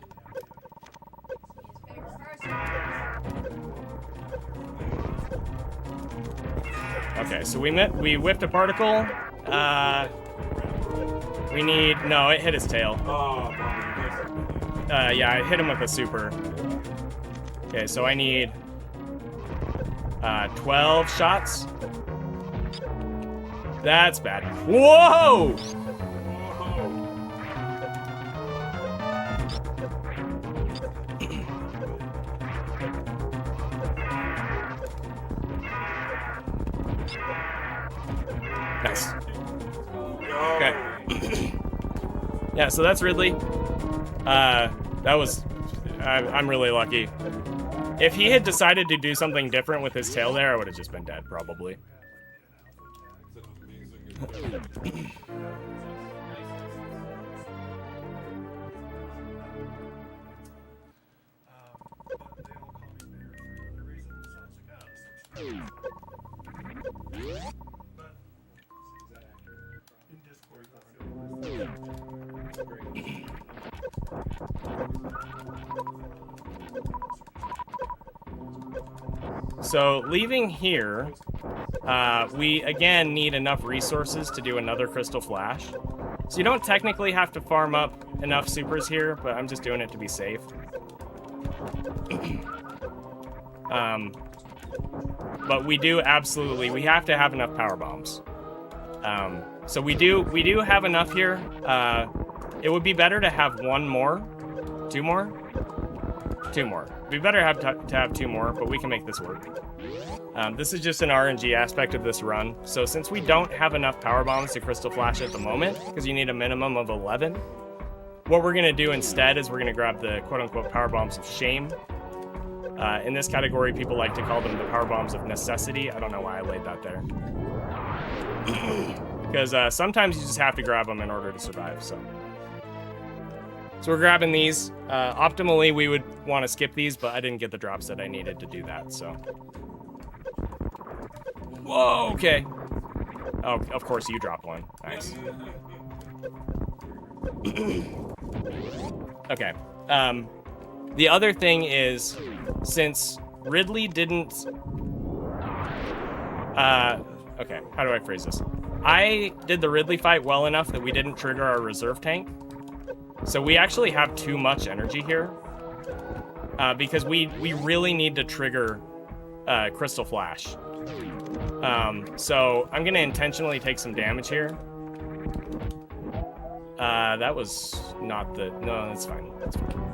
Okay, so we whipped a particle. We need... No, it hit his tail. Yeah, I hit him with a super. Okay, so I need 12 shots. That's bad. Whoa! Nice. Okay. Yeah, so that's Ridley. That was... I'm really lucky. If he had decided to do something different with his tail there, I would have just been dead, probably. So leaving here, we again need enough resources to do another crystal flash. So you don't technically have to farm up enough supers here, but I'm just doing it to be safe. But we do absolutely, we have to have enough power bombs. So we do have enough here. It would be better to have one more, two more. It'd be better to have two more, but we can make this work. This is just an RNG aspect of this run. So since we don't have enough power bombs to crystal flash at the moment, because you need a minimum of 11, what we're gonna do instead is we're gonna grab the quote-unquote power bombs of shame. In this category, people like to call them the power bombs of necessity. I don't know why I laid that there. Because sometimes you just have to grab them in order to survive, so we're grabbing these. Optimally, we would want to skip these, but I didn't get the drops that I needed to do that, so. Whoa, okay. Oh, of course you dropped one. Nice. Okay. The other thing is, since Ridley didn't... okay, how do I phrase this? I did the Ridley fight well enough that we didn't trigger our reserve tank. So we actually have too much energy here. Because we really need to trigger Crystal Flash. So I'm going to intentionally take some damage here. That was not the... No, that's fine. That's fine.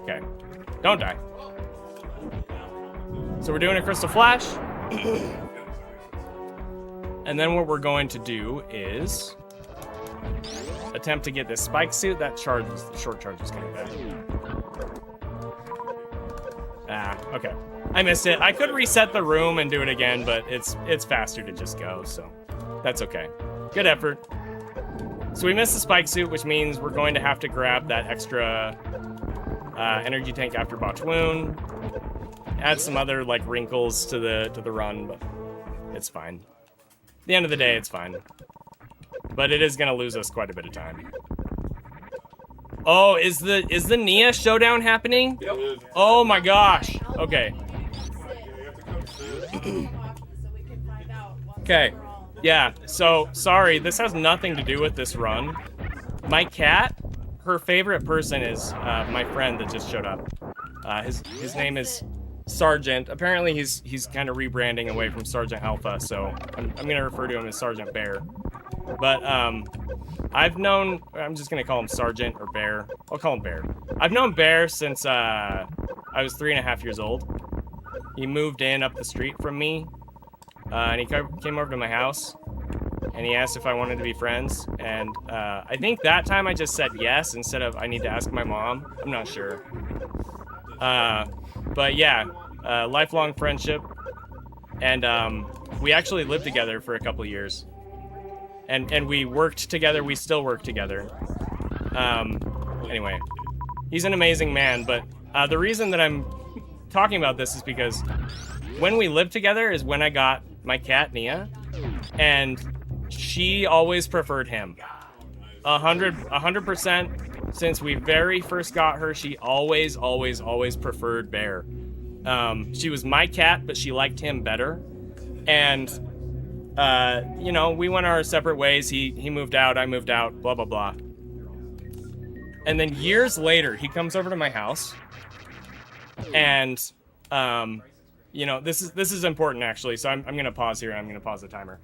Okay. Don't die. So we're doing a Crystal Flash. And then what we're going to do is attempt to get this spike suit. That short charge is coming back. Okay. I missed it. I could reset the room and do it again, but it's faster to just go, so that's okay. Good effort. So we missed the spike suit, which means we're going to have to grab that extra energy tank after botch wound. Add some other like wrinkles to the run, but it's fine. At the end of the day, it's fine. But it is gonna lose us quite a bit of time. Oh, is the Nia showdown happening? Yep. Oh my gosh. Okay. Okay. Yeah, so sorry, this has nothing to do with this run. My cat, her favorite person is my friend that just showed up. His name is Sergeant. Apparently he's kind of rebranding away from Sergeant Alpha, so I'm gonna refer to him as Sergeant Bear. But I'm just gonna call him Sergeant or Bear. I'll call him Bear. I've known Bear since I was 3.5 years old. He moved in up the street from me, and he came over to my house, and he asked if I wanted to be friends. And I think that time I just said yes instead of I need to ask my mom. I'm not sure. But yeah, lifelong friendship, and we actually lived together for a couple years. And we worked together. We still work together. Anyway, he's an amazing man. But the reason that I'm talking about this is because when we lived together is when I got my cat Nia, and she always preferred him. 100%. Since we very first got her, she always preferred Bear. She was my cat, but she liked him better. And you know, we went our separate ways. He moved out, I moved out, blah, blah, blah. And then years later, he comes over to my house. And, you know, this is important, actually. So I'm going to pause here. I'm going to pause the timer.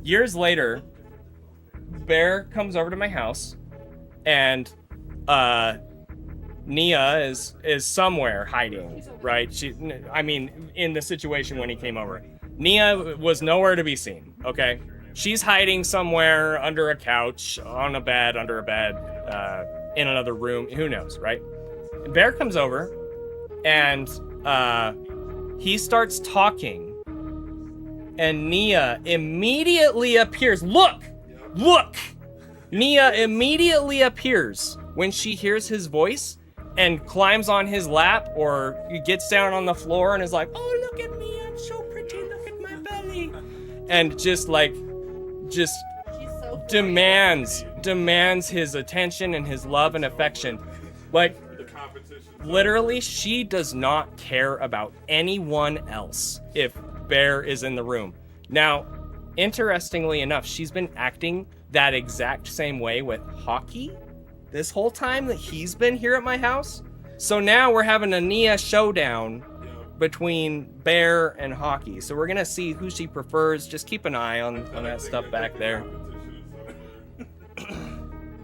Years later, Bear comes over to my house. And Nia is somewhere hiding, right? I mean, in the situation when he came over. Nia was nowhere to be seen, okay? She's hiding somewhere under a couch, on a bed, under a bed, in another room, who knows, right? Bear comes over, and he starts talking, and Nia immediately appears. Look! Nia immediately appears when she hears his voice and climbs on his lap or gets down on the floor and is like, oh, look at me, I'm so pretty, look at my belly. And just demands his attention and his love and affection. Like, literally, she does not care about anyone else if Bear is in the room. Now, interestingly enough, she's been acting that exact same way with Hockey this whole time that he's been here at my house. So now we're having a Nia showdown between Bear and Hockey. So we're gonna see who she prefers. Just keep an eye on that stuff back there.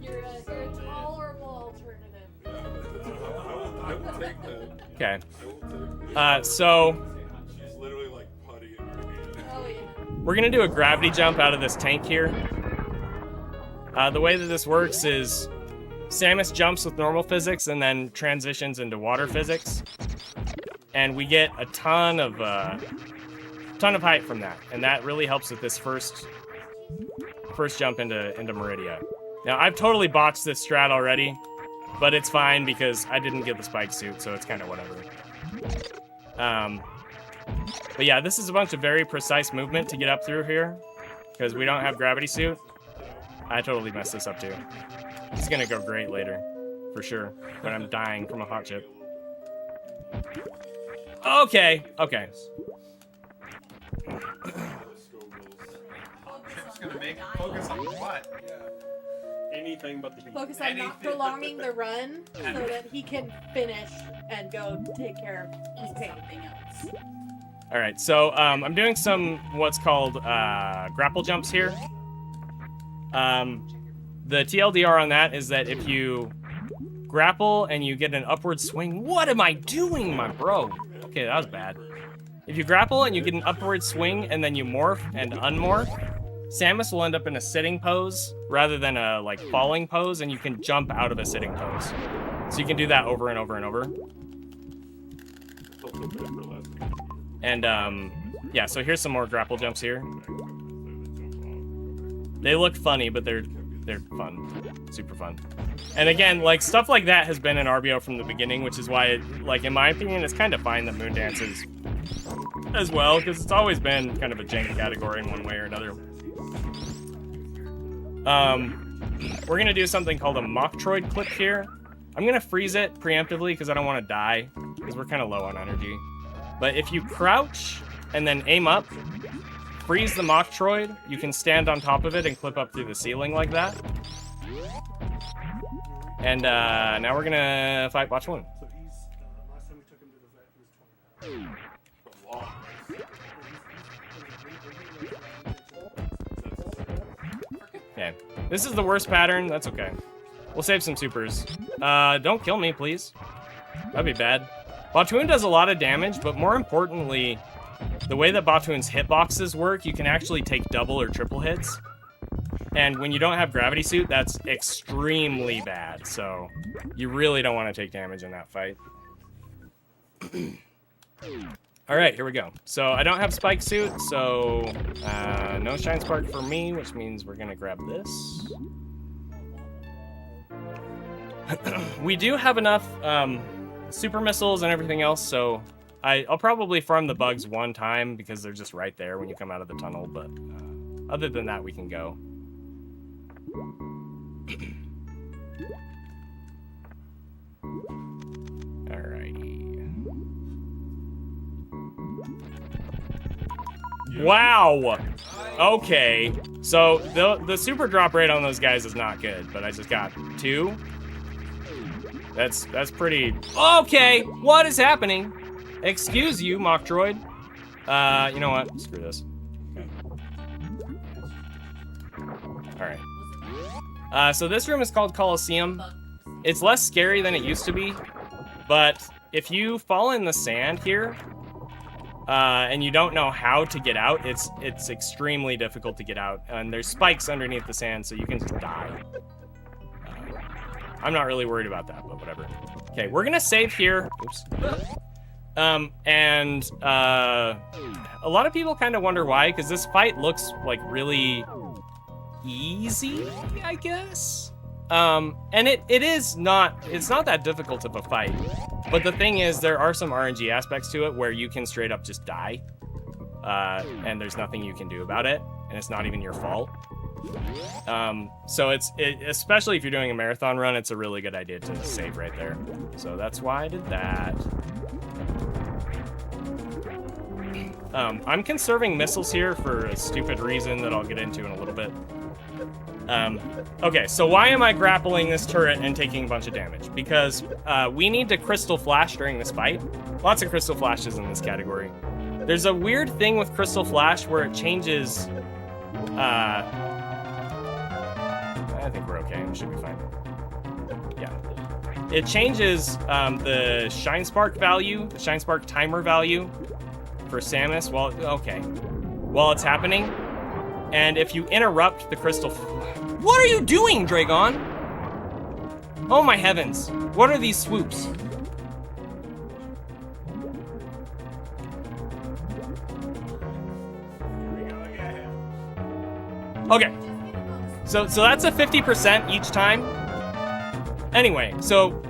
You're a tolerable alternative. I will take that. Okay. I will take So She's literally like putty in her hand. Oh yeah. we're gonna do a gravity jump out of this tank here. The way that this works is Samus jumps with normal physics and then transitions into water physics, and we get a ton of height from that, and that really helps with this first jump into Meridia. Now I've totally botched this strat already, but it's fine because I didn't get the spike suit, so it's kind of whatever. But yeah, this is a bunch of very precise movement to get up through here because we don't have gravity suit. I totally messed this up too. It's gonna go great later, for sure, when I'm dying from a hot chip. Okay. It's gonna make focus on what? Anything but the beat. Focus on not prolonging the run so that he can finish and go take care of anything else. All right, so I'm doing some what's called grapple jumps here. The TLDR on that is that if you grapple and you get an upward swing, what am I doing, my bro? Okay, that was bad. If you grapple and you get an upward swing and then you morph and unmorph, Samus will end up in a sitting pose rather than a like falling pose, and you can jump out of a sitting pose. So you can do that over and over and over. And yeah, so here's some more grapple jumps here. They look funny, but they're fun. Super fun. And again, like stuff like that has been in RBO from the beginning, which is why it, like in my opinion, it's kind of fine that Moondance is as well, because it's always been kind of a jank category in one way or another. We're gonna do something called a Mocktroid clip here. I'm gonna freeze it preemptively because I don't want to die, because we're kind of low on energy. But if you crouch and then aim up, freeze the Mocktroid, you can stand on top of it and clip up through the ceiling like that. And now we're gonna fight Botchwoon. So he's, last time we took him to the vet, he was 20 pounds. Okay, this is the worst pattern, that's okay. We'll save some supers. Don't kill me, please. That'd be bad. Botchwoon does a lot of damage, but more importantly, the way that Botchwoon's hitboxes work, you can actually take double or triple hits. And when you don't have Gravity Suit, that's extremely bad. So you really don't want to take damage in that fight. All right, here we go. So I don't have Spike Suit, so no Shine Spark for me, which means we're going to grab this. We do have enough super missiles and everything else, so I'll probably farm the bugs one time because they're just right there when you come out of the tunnel, but other than that, we can go. Alrighty. Wow! Okay, so the super drop rate on those guys is not good, but I just got 2. That's pretty... Okay, what is happening? Excuse you, Mocktroid. You know what? Screw this. Okay. Alright. So this room is called Coliseum. It's less scary than it used to be, but if you fall in the sand here, and you don't know how to get out, it's extremely difficult to get out. And there's spikes underneath the sand, so you can just die. I'm not really worried about that, but whatever. Okay, we're gonna save here. Oops. And a lot of people kind of wonder why, because this fight looks like really easy, I guess. And it's not that difficult of a fight. But the thing is, there are some RNG aspects to it where you can straight up just die. And there's nothing you can do about it, and it's not even your fault. So especially if you're doing a marathon run, it's a really good idea to save right there. So that's why I did that. I'm conserving missiles here for a stupid reason that I'll get into in a little bit. Okay, so why am I grappling this turret and taking a bunch of damage? Because we need to Crystal Flash during this fight. Lots of Crystal Flashes in this category. There's a weird thing with Crystal Flash where it changes... I think we're okay. We should be fine. Yeah. It changes the Shine Spark value, the Shine Spark timer value for Samus while it's happening. And if you interrupt the crystal... What are you doing, Dragon? Oh my heavens. What are these swoops? Okay. So that's a 50% each time. Anyway, so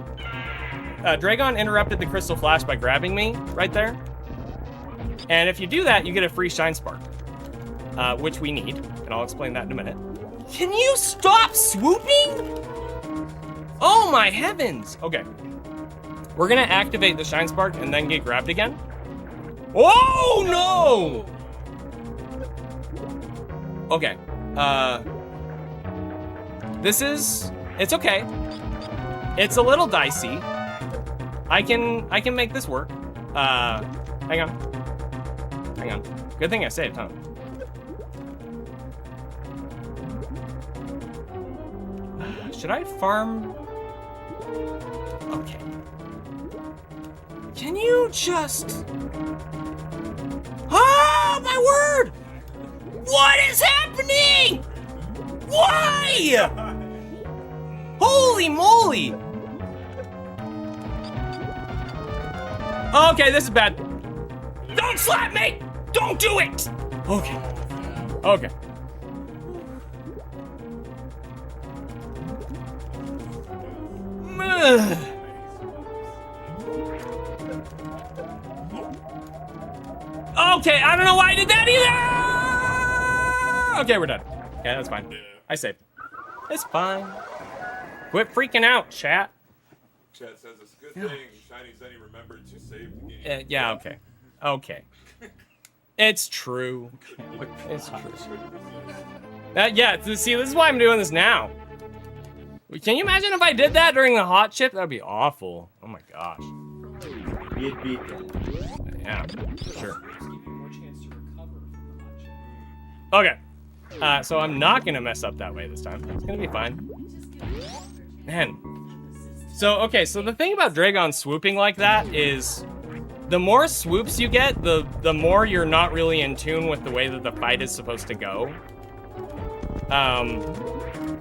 Dragon interrupted the Crystal Flash by grabbing me right there. And if you do that, you get a free Shine Spark, which we need, and I'll explain that in a minute. Can you stop swooping? Oh my heavens! Okay. We're gonna activate the Shine Spark and then get grabbed again. Oh no! Okay. It's okay. It's a little dicey. I can make this work. Hang on. Good thing I saved, huh? Should I farm? Okay. Can you just... Oh, my word! What is happening? Why? Holy moly! Okay, this is bad. Don't slap me! Don't do it! Okay. Okay. Okay, I don't know why I did that either! Okay, we're done. Yeah, that's fine. I saved. It's fine. Quit freaking out, chat. Chat says it's a good thing Shiny ZENI remembered to save the game. Yeah, okay. Okay. It's true. It's true. Yeah, see, this is why I'm doing this now. Can you imagine if I did that during the hot chip? That'd be awful. Oh my gosh. You'd beat that. Yeah, for sure. Give you more chance to recover from the hot chip. Okay. So I'm not gonna mess up that way this time. It's gonna be fine. Man. So, okay, so the thing about Dragon swooping like that is the more swoops you get, the more you're not really in tune with the way that the fight is supposed to go.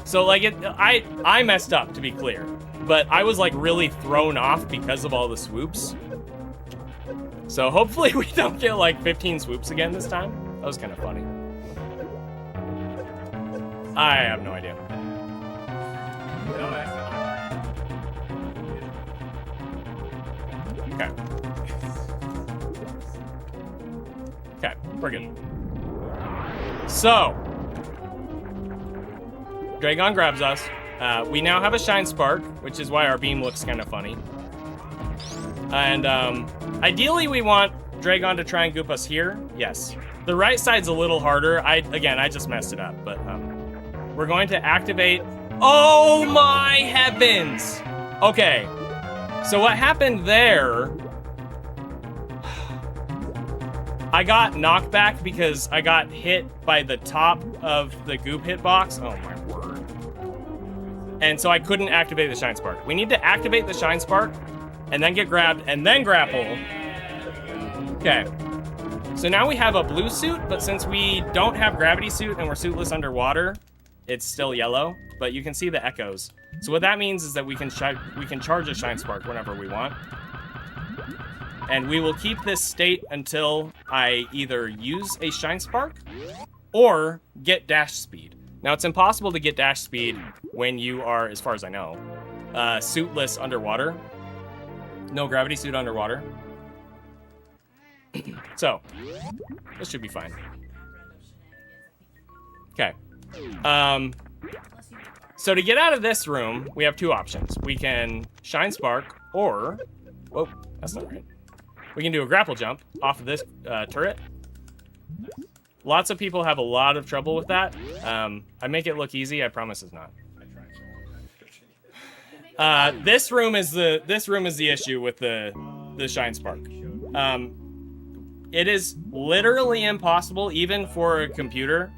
So like I messed up, to be clear, but I was like really thrown off because of all the swoops. So hopefully we don't get like 15 swoops again this time. That was kind of funny. I have no idea. Okay. Okay, we're good. So, Dragon grabs us. We now have a Shine Spark, which is why our beam looks kind of funny. And ideally we want Dragon to try and goop us here. Yes. The right side's a little harder. I just messed it up, but we're going to activate. Oh my heavens! Okay. So what happened there, I got knocked back because I got hit by the top of the goop hitbox. Oh my word. And so I couldn't activate the Shine Spark. We need to activate the Shine Spark and then get grabbed and then grapple. Okay. So now we have a blue suit, but since we don't have gravity suit and we're suitless underwater, it's still yellow, but you can see the echoes. So what that means is that we can charge a Shine Spark whenever we want. And we will keep this state until I either use a Shine Spark or get dash speed. Now it's impossible to get dash speed when you are, as far as I know, suitless underwater. No gravity suit underwater. So, this should be fine. Okay. So to get out of this room, we have two options. We can Shine Spark, or... Whoa, that's not right. We can do a grapple jump off of this turret. Lots of people have a lot of trouble with that. I make it look easy. I promise it's not. This room is the issue with the Shine Spark. It is literally impossible, even for a computer,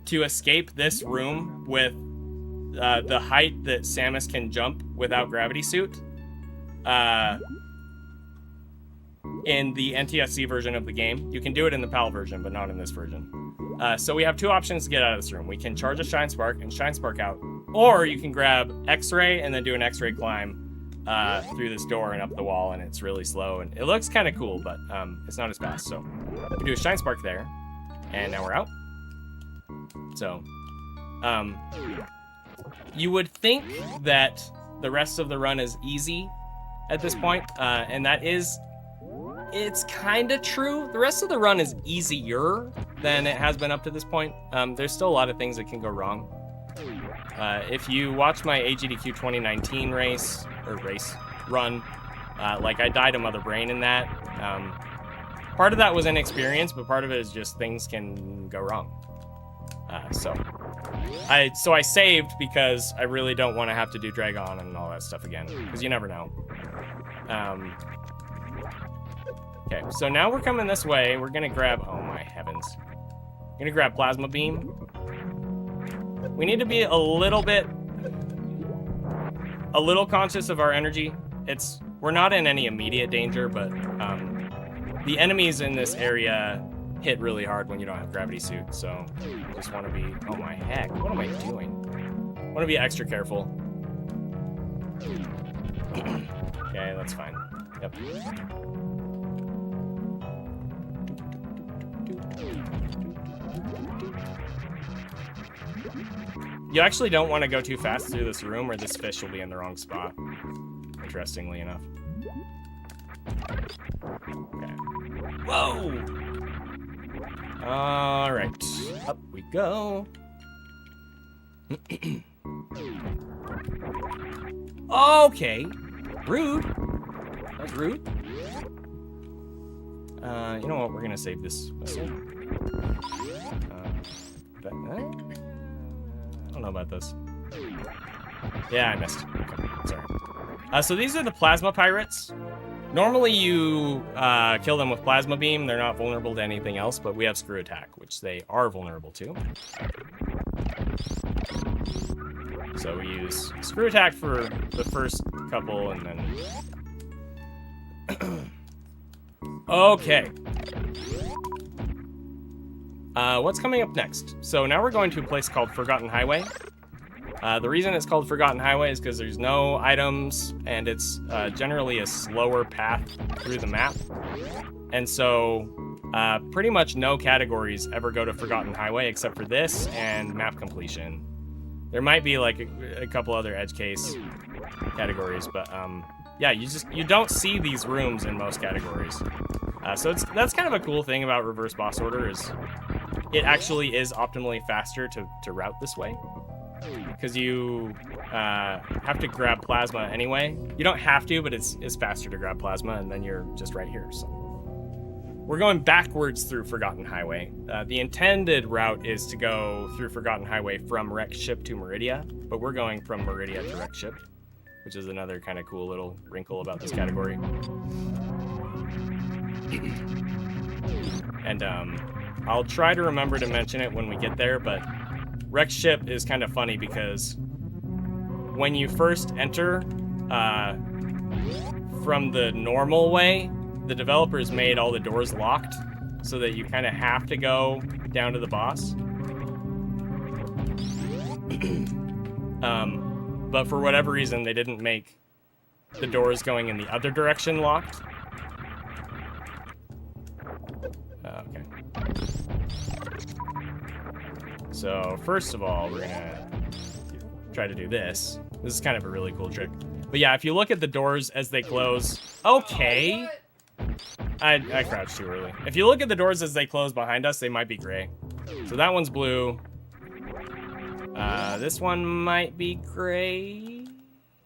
to escape this room with the height that Samus can jump without gravity suit. In the NTSC version of the game. You can do it in the PAL version, but not in this version. So we have two options to get out of this room. We can charge a Shine Spark and Shine Spark out, or you can grab X-Ray and then do an X-Ray climb through this door and up the wall, and it's really slow, and it looks kind of cool, but it's not as fast. So we do a Shine Spark there, and now we're out. So, you would think that the rest of the run is easy at this point, and that is... It's kind of true. The rest of the run is easier than it has been up to this point. There's still a lot of things that can go wrong. If you watch my AGDQ 2019 run, like I died a mother brain in that. Part of that was inexperience, but part of it is just things can go wrong. So I saved because I really don't want to have to do Dragon and all that stuff again, because you never know. Okay, so now we're coming this way. We're gonna grab, oh my heavens. We're gonna grab Plasma Beam. We need to be a little conscious of our energy. It's we're not in any immediate danger, but the enemies in this area hit really hard when you don't have gravity suit, so just want to be... Oh my heck, what am I doing? Want to be extra careful. Okay, that's fine. Yep. You actually don't want to go too fast through this room or this fish will be in the wrong spot, interestingly enough. Okay. Whoa! Alright, up we go. Okay, rude. That was rude. You know what, we're gonna save this whistle. I don't know about this. Yeah, I missed. Okay, sorry. So these are the plasma pirates. Normally you kill them with plasma beam. They're not vulnerable to anything else, but we have screw attack, which they are vulnerable to. So we use screw attack for the first couple, and then... Okay. What's coming up next? So now we're going to a place called Forgotten Highway. The reason it's called Forgotten Highway is because there's no items, and it's generally a slower path through the map. And so pretty much no categories ever go to Forgotten Highway except for this and map completion. There might be like a couple other edge case categories, but yeah, you don't see these rooms in most categories. So that's kind of a cool thing about reverse boss order, is it actually is optimally faster to route this way, because you have to grab plasma anyway. You don't have to, but it's faster to grab plasma, and then you're just right here. So we're going backwards through Forgotten Highway. The intended route is to go through Forgotten Highway from Wrecked Ship to Meridia, but we're going from Meridia to Wrecked Ship, which is another kind of cool little wrinkle about this category. And I'll try to remember to mention it when we get there, but Wrecked Ship is kind of funny because when you first enter from the normal way, the developers made all the doors locked so that you kind of have to go down to the boss. But for whatever reason, they didn't make the doors going in the other direction locked. Okay. So first of all, we're gonna try to do this. This is kind of a really cool trick. But yeah, if you look at the doors as they close... Okay! I crouched too early. If you look at the doors as they close behind us, they might be gray. So that one's blue. This one might be gray.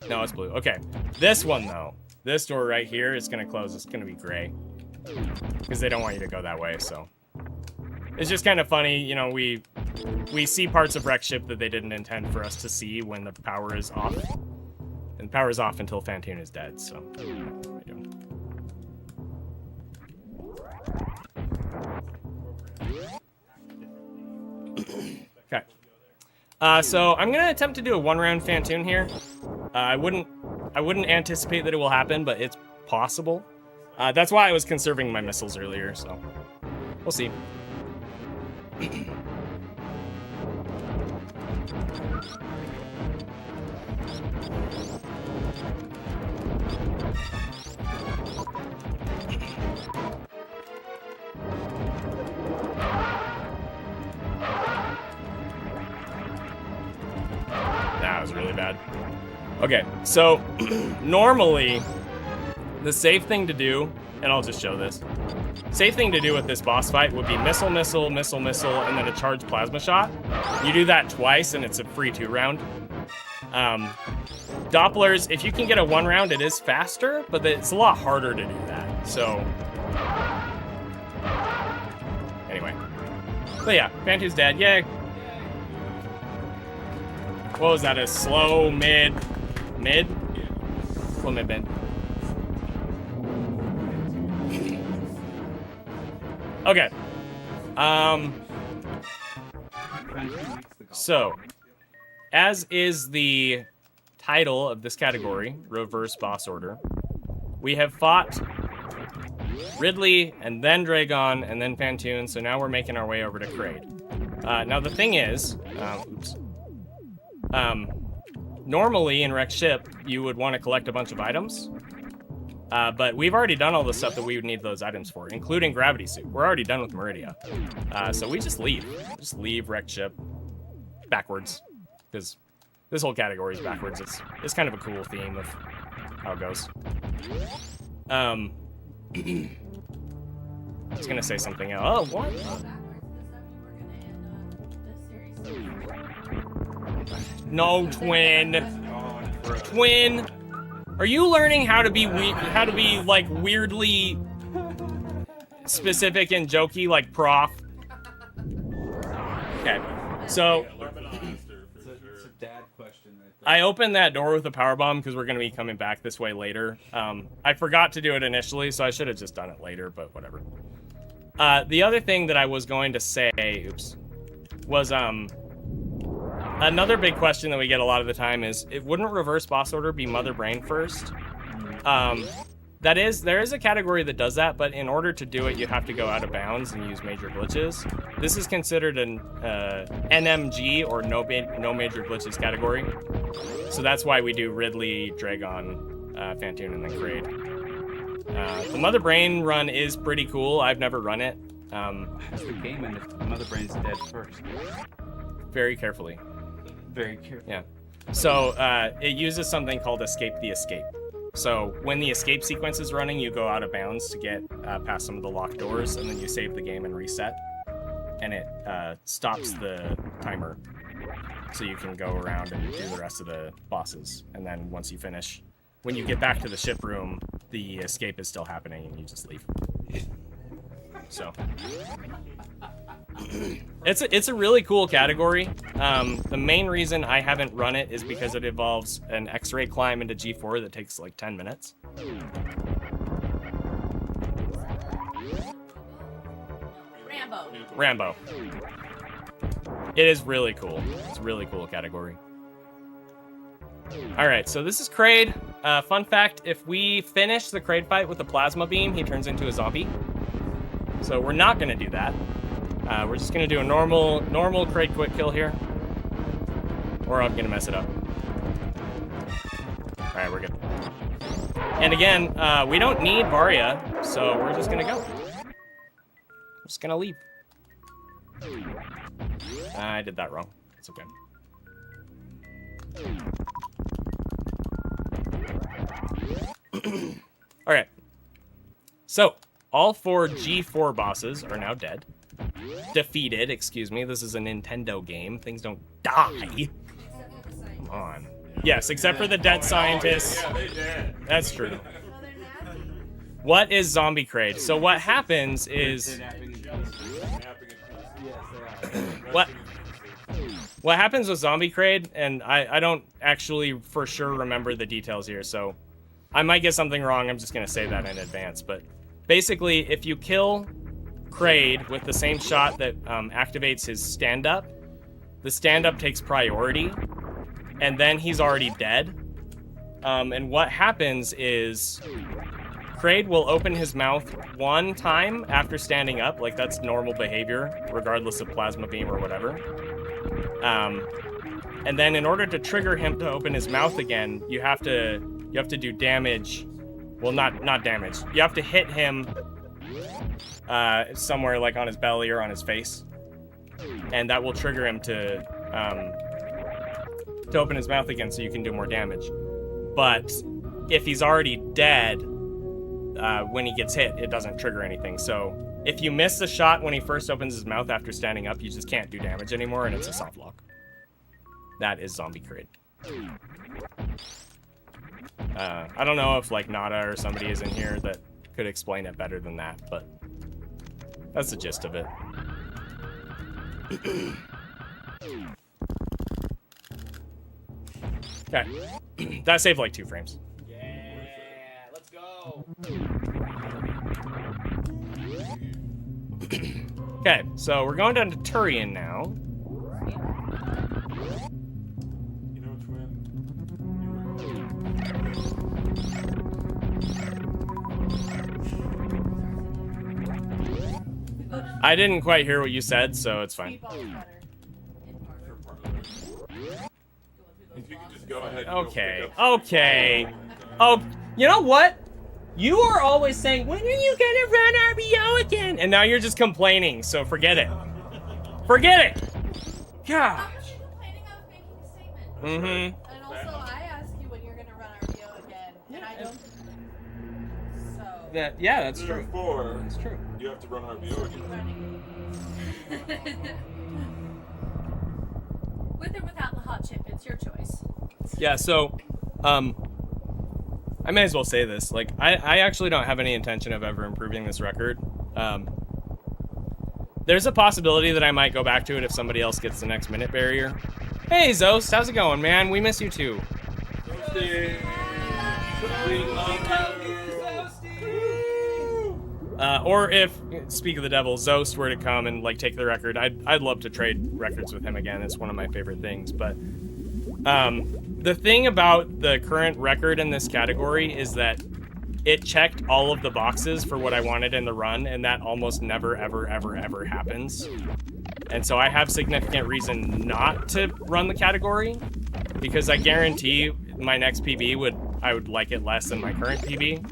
No, it's blue. Okay. This one, though. This door right here is going to close. It's going to be gray. Because they don't want you to go that way, so... It's just kind of funny, you know, we see parts of Wrecked Ship that they didn't intend for us to see when the power is off. And the power is off until Fantoon is dead, so... What am I doing? Okay. So I'm gonna attempt to do a one-round Fantoon here. I wouldn't anticipate that it will happen, but it's possible. That's why I was conserving my missiles earlier, so we'll see. That was really bad. Okay, so normally the safe thing to do, and I'll just show this. Safe thing to do with this boss fight would be missile, missile, missile, missile, and then a charged plasma shot. You do that twice and it's a free 2-round. Dopplers, if you can get a 1-round, it is faster, but it's a lot harder to do that. So, anyway. But yeah, Fantoon's dead, yay. What was that, a slow mid? Mid? Slow mid. Okay. So, as is the title of this category, Reverse Boss Order, we have fought Ridley and then Dragon and then Pantoon, so now we're making our way over to Kraid. Now the thing is, normally in Wrecked Ship, you would want to collect a bunch of items. But we've already done all the stuff that we would need those items for, including Gravity Suit. We're already done with Meridia. So we just leave. Just leave Wrecked Ship backwards. Because this whole category is backwards. It's kind of a cool theme of how it goes. I was gonna say something else. Oh, what? No, Twin. Twin. Are you learning how to be like weirdly specific and jokey like Prof? Okay, so It's a dad question right there. I opened that door with a power bomb because we're gonna be coming back this way later. I forgot to do it initially, so I should have just done it later, but whatever. The other thing that I was going to say, was another big question that we get a lot of the time is, it wouldn't reverse boss order be Mother Brain first? There is a category that does that, but in order to do it, you have to go out of bounds and use major glitches. This is considered an NMG, or no major glitches category. So that's why we do Ridley, Dragon, Fantoon, and then Kraid. The Mother Brain run is pretty cool. I've never run it. That's the game, and if the Mother Brain's dead first. Very carefully. Very careful. Yeah. So it uses something called Escape the Escape. So when the escape sequence is running, you go out of bounds to get past some of the locked doors, and then you save the game and reset. And it stops the timer. So you can go around and do the rest of the bosses. And then once you finish, when you get back to the ship room, the escape is still happening and you just leave. So it's a really cool category. The main reason I haven't run it is because it involves an X-ray climb into G4 that takes like 10 minutes. Rambo. It is really cool. It's a really cool category. Alright, so this is Kraid. Fun fact, if we finish the Kraid fight with the plasma beam, he turns into a zombie. So we're not gonna do that. We're just gonna do a normal Kraid quick kill here. Or I'm gonna mess it up. Alright, we're good. And again, we don't need Varia, so we're just gonna go. We're just gonna leave. I did that wrong. It's okay. Alright. So, all 4 G4 bosses are now dead. Defeated, excuse me. This is a Nintendo game. Things don't die. Come on. Yes, except for the dead scientists. Yeah, they did. That's true. What is Zombie Kraid? So what happens is... What happens with Zombie Kraid, and I don't actually for sure remember the details here, so I might get something wrong. I'm just going to say that in advance. But basically, if you kill Kraid with the same shot that activates his stand-up, the stand-up takes priority, and then he's already dead. And what happens is Kraid will open his mouth one time after standing up, like that's normal behavior, regardless of plasma beam or whatever. And then in order to trigger him to open his mouth again, you have to do damage. Well, not damage. You have to hit him somewhere like on his belly or on his face, and that will trigger him to open his mouth again, so you can do more damage. But if he's already dead, when he gets hit, it doesn't trigger anything. So if you miss the shot when he first opens his mouth after standing up, you just can't do damage anymore, and it's a soft lock. That is Zombie Kraid. I don't know if like Nada or somebody is in here that could explain it better than that, but that's the gist of it. Okay. That saved like 2 frames. Yeah, let's go. Okay, so we're going down to Turian now. You know, Twin. I didn't quite hear what you said, so it's fine. If you could just go ahead. Okay. Okay. Oh, you know what? You are always saying, when are you gonna run RBO again? And now you're just complaining, so forget it. Forget it! God. I'm just complaining I was making a statement. Mm-hmm. And also, I asked you when you're gonna run RBO again, and I don't. So. Yeah, that's true. Therefore, That's true. you have to run RBO again. With or without the hot chip, it's your choice. Yeah, so, I may as well say this. Like, I actually don't have any intention of ever improving this record. There's a possibility that I might go back to it if somebody else gets the next minute barrier. Hey, Zost, how's it going, man? We miss you too. Or if, speak of the devil, Zost were to come and like take the record, I'd love to trade records with him again. It's one of my favorite things. But the thing about the current record in this category is that it checked all of the boxes for what I wanted in the run, and that almost never, ever, ever, ever happens. And so I have significant reason not to run the category, because I guarantee my next PB I would like it less than my current PB.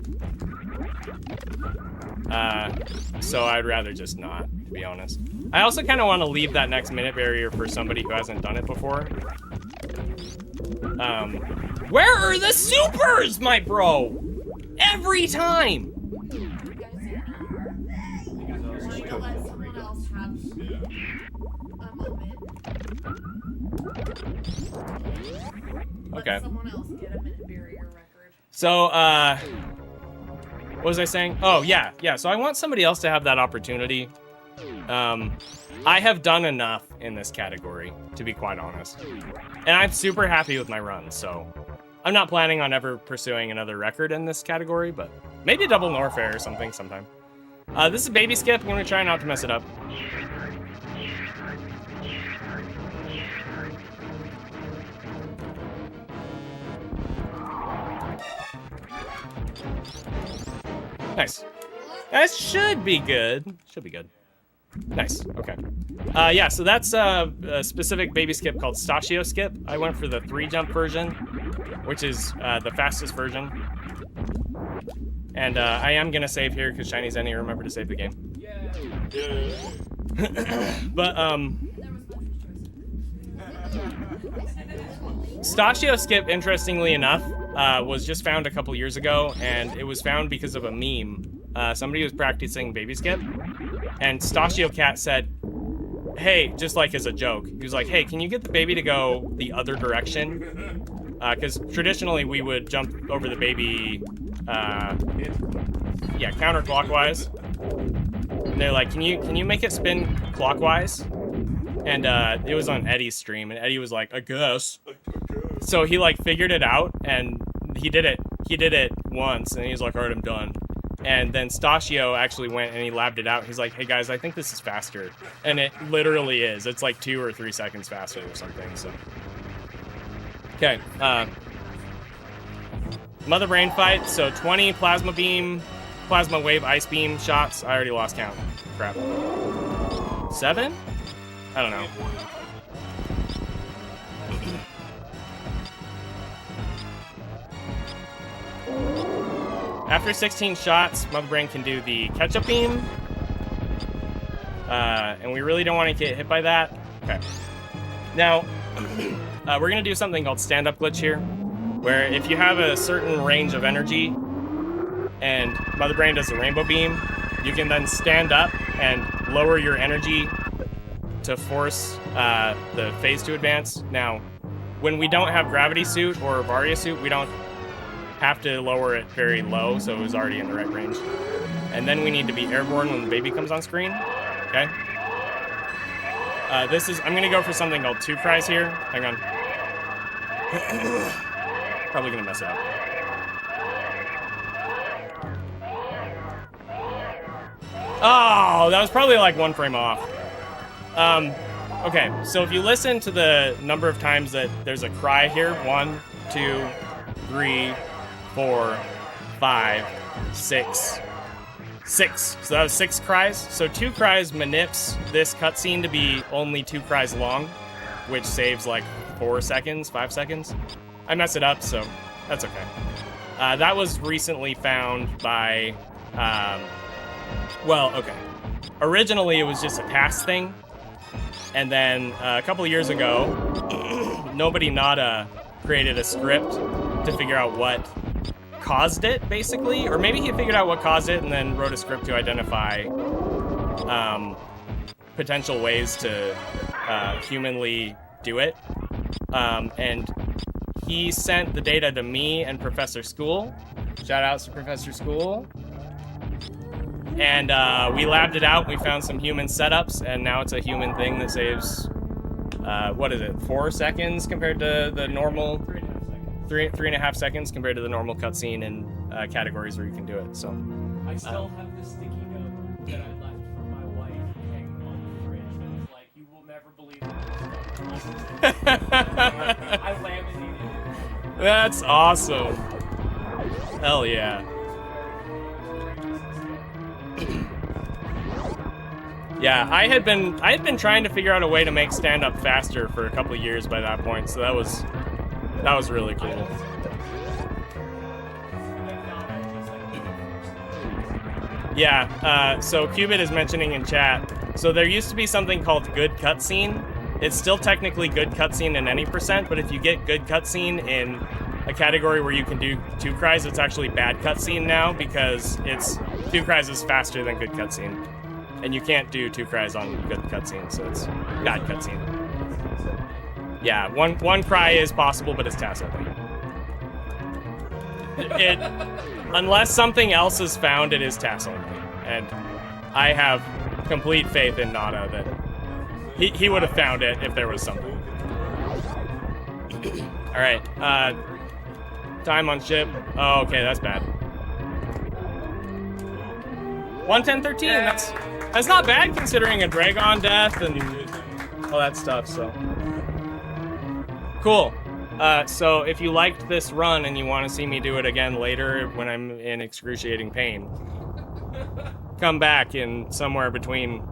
So I'd rather just not, to be honest. I also kind of want to leave that next minute barrier for somebody who hasn't done it before. Where are the supers, my bro? Every time! Okay. Someone else get a minute barrier record. So, what was I saying? Oh, yeah. So I want somebody else to have that opportunity. I have done enough in this category, to be quite honest. And I'm super happy with my run, so I'm not planning on ever pursuing another record in this category, but maybe a double Norfair or something sometime. This is Baby Skip. I'm going to try not to mess it up. Nice. That should be good. Should be good. Nice. Okay. Yeah, so that's a specific baby skip called Stachio Skip. I went for the 3-jump version, which is the fastest version. And I am going to save here because Shiny ZENI remembered to save the game. But, Stachio Skip, interestingly enough, was just found a couple years ago, and it was found because of a meme. Somebody was practicing baby skip, and Stachio Cat said, hey, just like as a joke, he was like, hey, can you get the baby to go the other direction? Because traditionally we would jump over the baby, counterclockwise. And they're like, can you make it spin clockwise? And it was on Eddie's stream, and Eddie was like, I guess. So he like figured it out, and he did it once, and he's like, all right, I'm done. And then Stachio actually went and he labbed it out. He's like, hey guys, I think this is faster. And it literally is. It's like 2 or 3 seconds faster or something, so. Okay, Mother Brain fight, so 20 Plasma Beam, Plasma Wave, Ice Beam shots. I already lost count. Crap. 7? I don't know. After 16 shots, Mother Brain can do the catch-up beam. And we really don't want to get hit by that. Okay. Now, we're going to do something called stand-up glitch here, where if you have a certain range of energy and Mother Brain does a rainbow beam, you can then stand up and lower your energy to force the phase to advance. Now, when we don't have Gravity Suit or Varia Suit, we don't have to lower it very low, so it was already in the right range. And then we need to be airborne when the baby comes on screen. Okay. I'm gonna go for something called 2 cries here. Hang on. Probably gonna mess it up. Oh, that was probably like 1 frame off. Okay, so if you listen to the number of times that there's a cry here, 1, 2, 3, 4, 5, 6, 6. So that was 6 cries. So 2 cries manips this cutscene to be only 2 cries long, which saves like 4 seconds, 5 seconds. I mess it up, so that's okay. That was recently found by, well, okay. Originally, it was just a task thing. And then a couple of years ago, Nobody Nada created a script to figure out what caused it, basically. Or maybe he figured out what caused it and then wrote a script to identify potential ways to humanly do it. And he sent the data to me and Professor School. Shout outs to Professor School. And we labbed it out. We found some human setups, and now it's a human thing that saves, what is it, 4 seconds compared to the normal? 3.5 seconds compared to the normal cutscene in categories where you can do it. So I still have the sticky note that I left for my wife hanging on the fridge that was like, "You will never believe this." I laminated it. that's awesome. Hell yeah. Yeah, I had been trying to figure out a way to make stand-up faster for a couple of years by that point, so that was really cool. Yeah, so Cubit is mentioning in chat, so there used to be something called good cutscene. It's still technically good cutscene in any percent, but if you get good cutscene in a category where you can do 2 cries, it's actually bad cutscene now, because 2 cries is faster than good cutscene. And you can't do 2 cries on good cutscene, so it's bad cutscene. Yeah, one cry is possible, but it's task only. Unless something else is found, it is task only. And I have complete faith in Nada that he would have found it if there was something. All right, time on ship. Oh, okay, that's bad. 1:10:13. That's not bad considering a Dragon death and all that stuff. So cool. So if you liked this run and you want to see me do it again later when I'm in excruciating pain, come back in somewhere between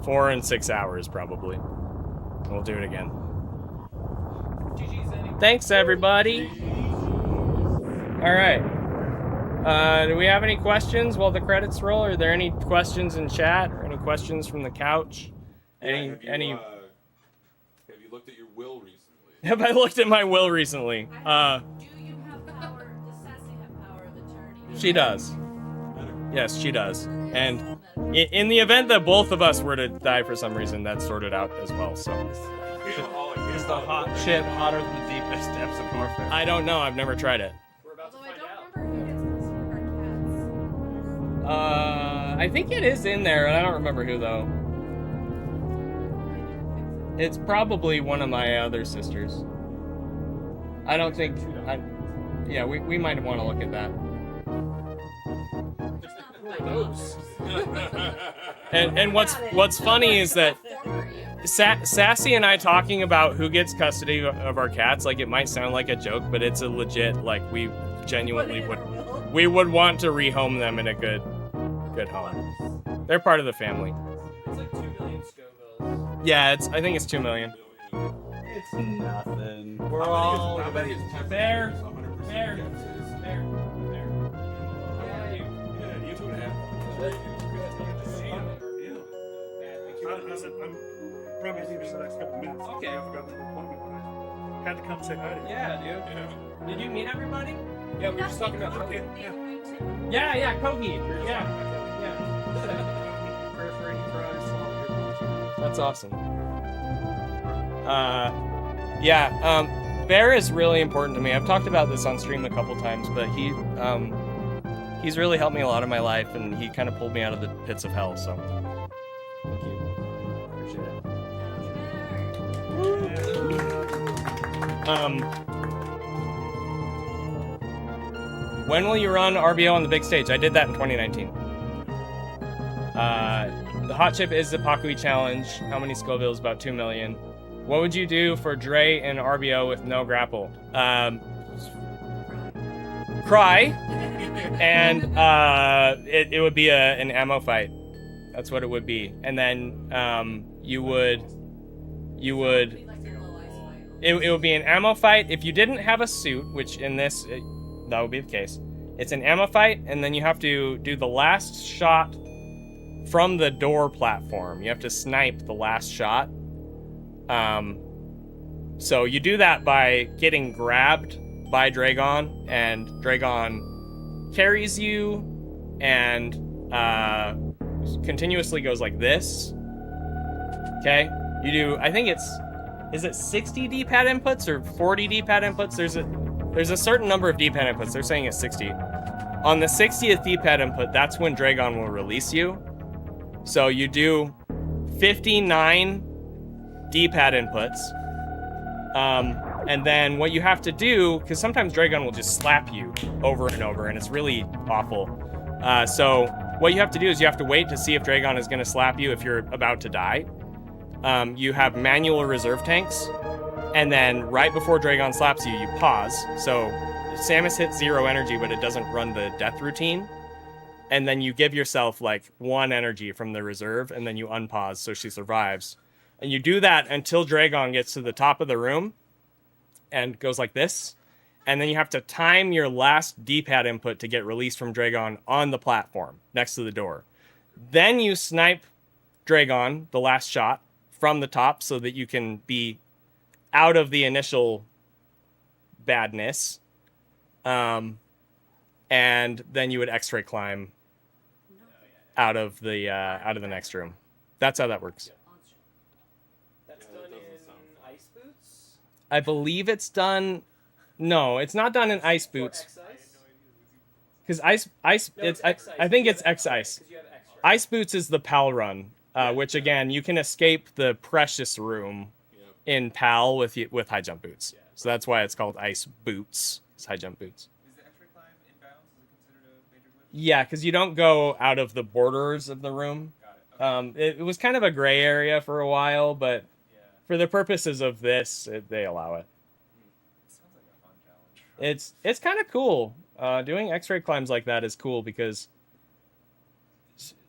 4 and 6 hours probably. We'll do it again. GG's, ZENI. Thanks everybody. All right. Do we have any questions while the credits roll? Are there any questions in chat or any questions from the couch? Have you looked at your will recently? Have I looked at my will recently? Do you have power? Does Sassy have power of attorney? She does. Yes, she does. And in the event that both of us were to die for some reason, that's sorted out as well. So Is the hot ship hotter than the deepest depths of Norfolk? I don't know. I've never tried it. We're about to Although I find don't out. remember who gets most of our cats. I think it is in there, and I don't remember who though. It's probably one of my other sisters. I don't think. Yeah, we might want to look at that. And what's funny is that Sassy and I talking about who gets custody of our cats, like it might sound like a joke, but it's a legit, like we genuinely would want to rehome them in a good home. They're part of the family. It's like 2 million Scovilles. Yeah, I think it's 2 million. It's nothing. We're How all many is 10%? Bear. 100% Bear. yes. There. How are you? Yeah, you 2.5. I'm probably leaving the next couple minutes. Okay. I forgot the appointment, but I had to come say hi to you. Yeah, dude. Yeah. Did you meet everybody? Yeah, we were just talking about Okay, Yeah. Yeah, Kogi. Yeah. prayer for any fries, salad, That's awesome. Bear is really important to me. I've talked about this on stream a couple times, but he's really helped me a lot in my life, and he kind of pulled me out of the pits of hell. So, thank you. Appreciate it. When will you run RBO on the big stage? I did that in 2019. The hot chip is the Pakui challenge. How many Scovilles? About 2 million. What would you do for Dre and RBO with no grapple? cry, and it would be an ammo fight. That's what it would be. And then you would it would be an ammo fight if you didn't have a suit, which in this that would be the case. It's an ammo fight, and then you have to do the last shot from the door platform. You have to snipe the last shot. So you do that by getting grabbed by Dragon, and Dragon carries you and continuously goes like this. Okay? You do, I think is it 60 D-pad inputs or 40 D-pad inputs? There's a certain number of D-pad inputs. They're saying it's 60. On the 60th D-pad input, that's when Dragon will release you. So you do 59 D-pad inputs. And then what you have to do, because sometimes Dragon will just slap you over and over, and it's really awful. So what you have to do is you have to wait to see if Dragon is going to slap you if you're about to die. You have manual reserve tanks, and then right before Dragon slaps you, you pause. So Samus hits 0 energy, but it doesn't run the death routine. And then you give yourself like 1 energy from the reserve, and then you unpause so she survives. And you do that until Dragon gets to the top of the room and goes like this. And then you have to time your last D-pad input to get released from Dragon on the platform next to the door. Then you snipe Dragon, the last shot, from the top so that you can be out of the initial badness. And then you would X-ray climb out of the next room. That's how that works. That's done in ice boots? I believe it's done. No, it's not done in ice boots. Because I think it's X ice. Ice boots is the PAL run, which again you can escape the precious room in PAL with high jump boots. So that's why it's called ice boots. It's high jump boots. Is the X-ray climb inbounds? Is it considered a major glitch? Yeah, because you don't go out of the borders of the room. Got it. Okay. It was kind of a gray area for a while, but for the purposes of this, they allow it. Sounds like a fun challenge. It's kind of cool. Doing X-ray climbs like that is cool because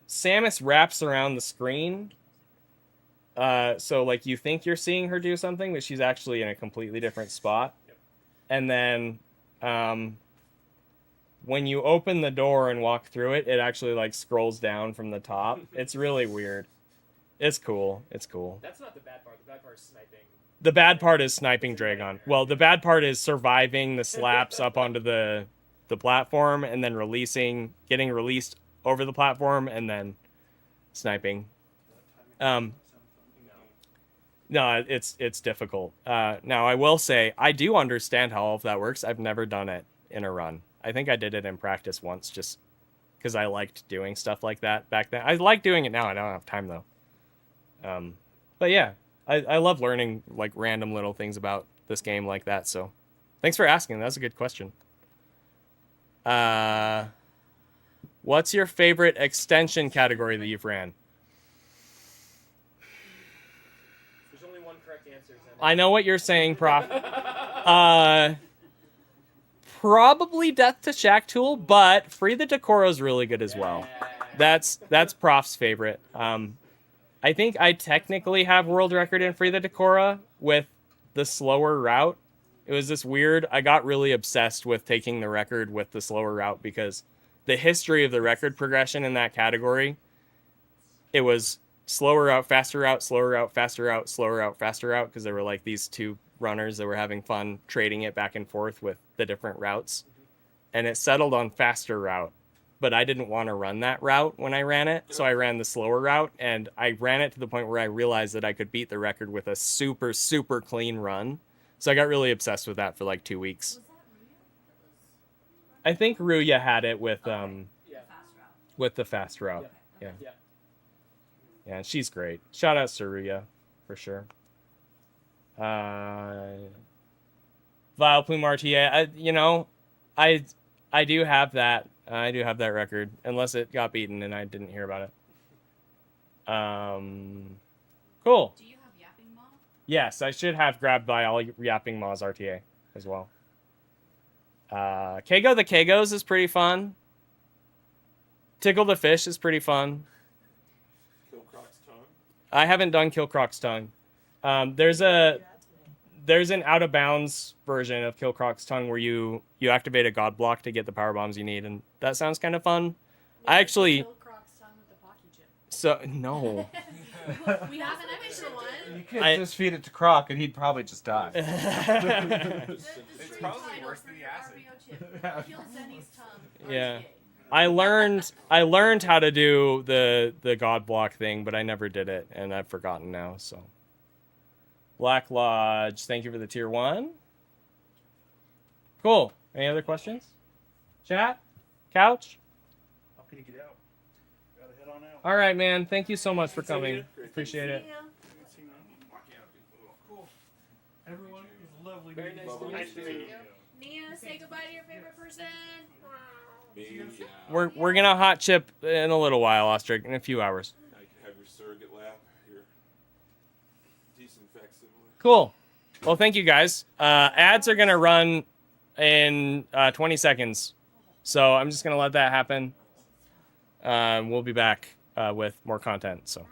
Samus wraps around the screen. So like you think you're seeing her do something, but she's actually in a completely different spot. Yep. And then when you open the door and walk through it, it actually like scrolls down from the top. It's really weird. It's cool. It's cool. That's not the bad part. The bad part is sniping. The bad part is sniping Dragon. Well, the bad part is surviving the slaps up onto the platform and then getting released over the platform and then sniping. No, it's difficult. Now I will say I do understand how all of that works. I've never done it in a run. I think I did it in practice once just because I liked doing stuff like that back then. I like doing it now. I don't have time though. But yeah, I love learning like random little things about this game like that. So thanks for asking. That's a good question. What's your favorite extension category that you've ran? There's only one correct answer. I know what you're saying, Prof. Probably Death to Shack Tool, but Free the Decoro is really good as well. That's Prof's favorite. I think I technically have world record in Free the Decora with the slower route. It was this weird. I got really obsessed with taking the record with the slower route because the history of the record progression in that category, it was slower route, faster route, slower route, faster route, slower route, faster route, because there were like these two runners that were having fun trading it back and forth with the different routes. And it settled on faster route, but I didn't want to run that route when I ran it, so I ran the slower route, and I ran it to the point where I realized that I could beat the record with a super, super clean run. So I got really obsessed with that for like 2 weeks. I think Ruya had it with with the fast route. Yeah. Yeah, she's great. Shout out to Ruya, for sure. Vile Plume RTA. I do have that. I do have that record, unless it got beaten and I didn't hear about it. Cool. Do you have Yapping Maw? Yes, I should have grabbed by all Yapping Maws RTA as well. Kago the Kagos is pretty fun. Tickle the Fish is pretty fun. Kill Croc's tongue. I haven't done Kill Croc's Tongue. There's an out of bounds version of Kill Croc's Tongue where you activate a god block to get the power bombs you need, and that sounds kind of fun. I actually Kill Croc's tongue with the Pocky chip. so no. We have an extra one. You could I- just feed it to Croc and he'd probably just die. The It's stream probably title worse for than the your acid. RPO chip. Kill ZENI's tongue. Yeah. RTA. I learned how to do the god block thing, but I never did it, and I've forgotten now. So, Black Lodge, thank you for the tier 1. Cool. Any other questions? Chat? Couch? How can you get out? Gotta head on out. All right, man. Thank you so much for coming. Appreciate it. Cool. Everyone, it was lovely. Very meeting nice you. to meet you. Nia, say goodbye to your favorite person. Me, yeah. We're gonna hot chip in a little while, Ostrich, in a few hours. I can have your surrogate lab, your decent facsimile. Cool. Well, thank you guys. Ads are gonna run in 20 seconds, so I'm just gonna let that happen. We'll be back with more content. So.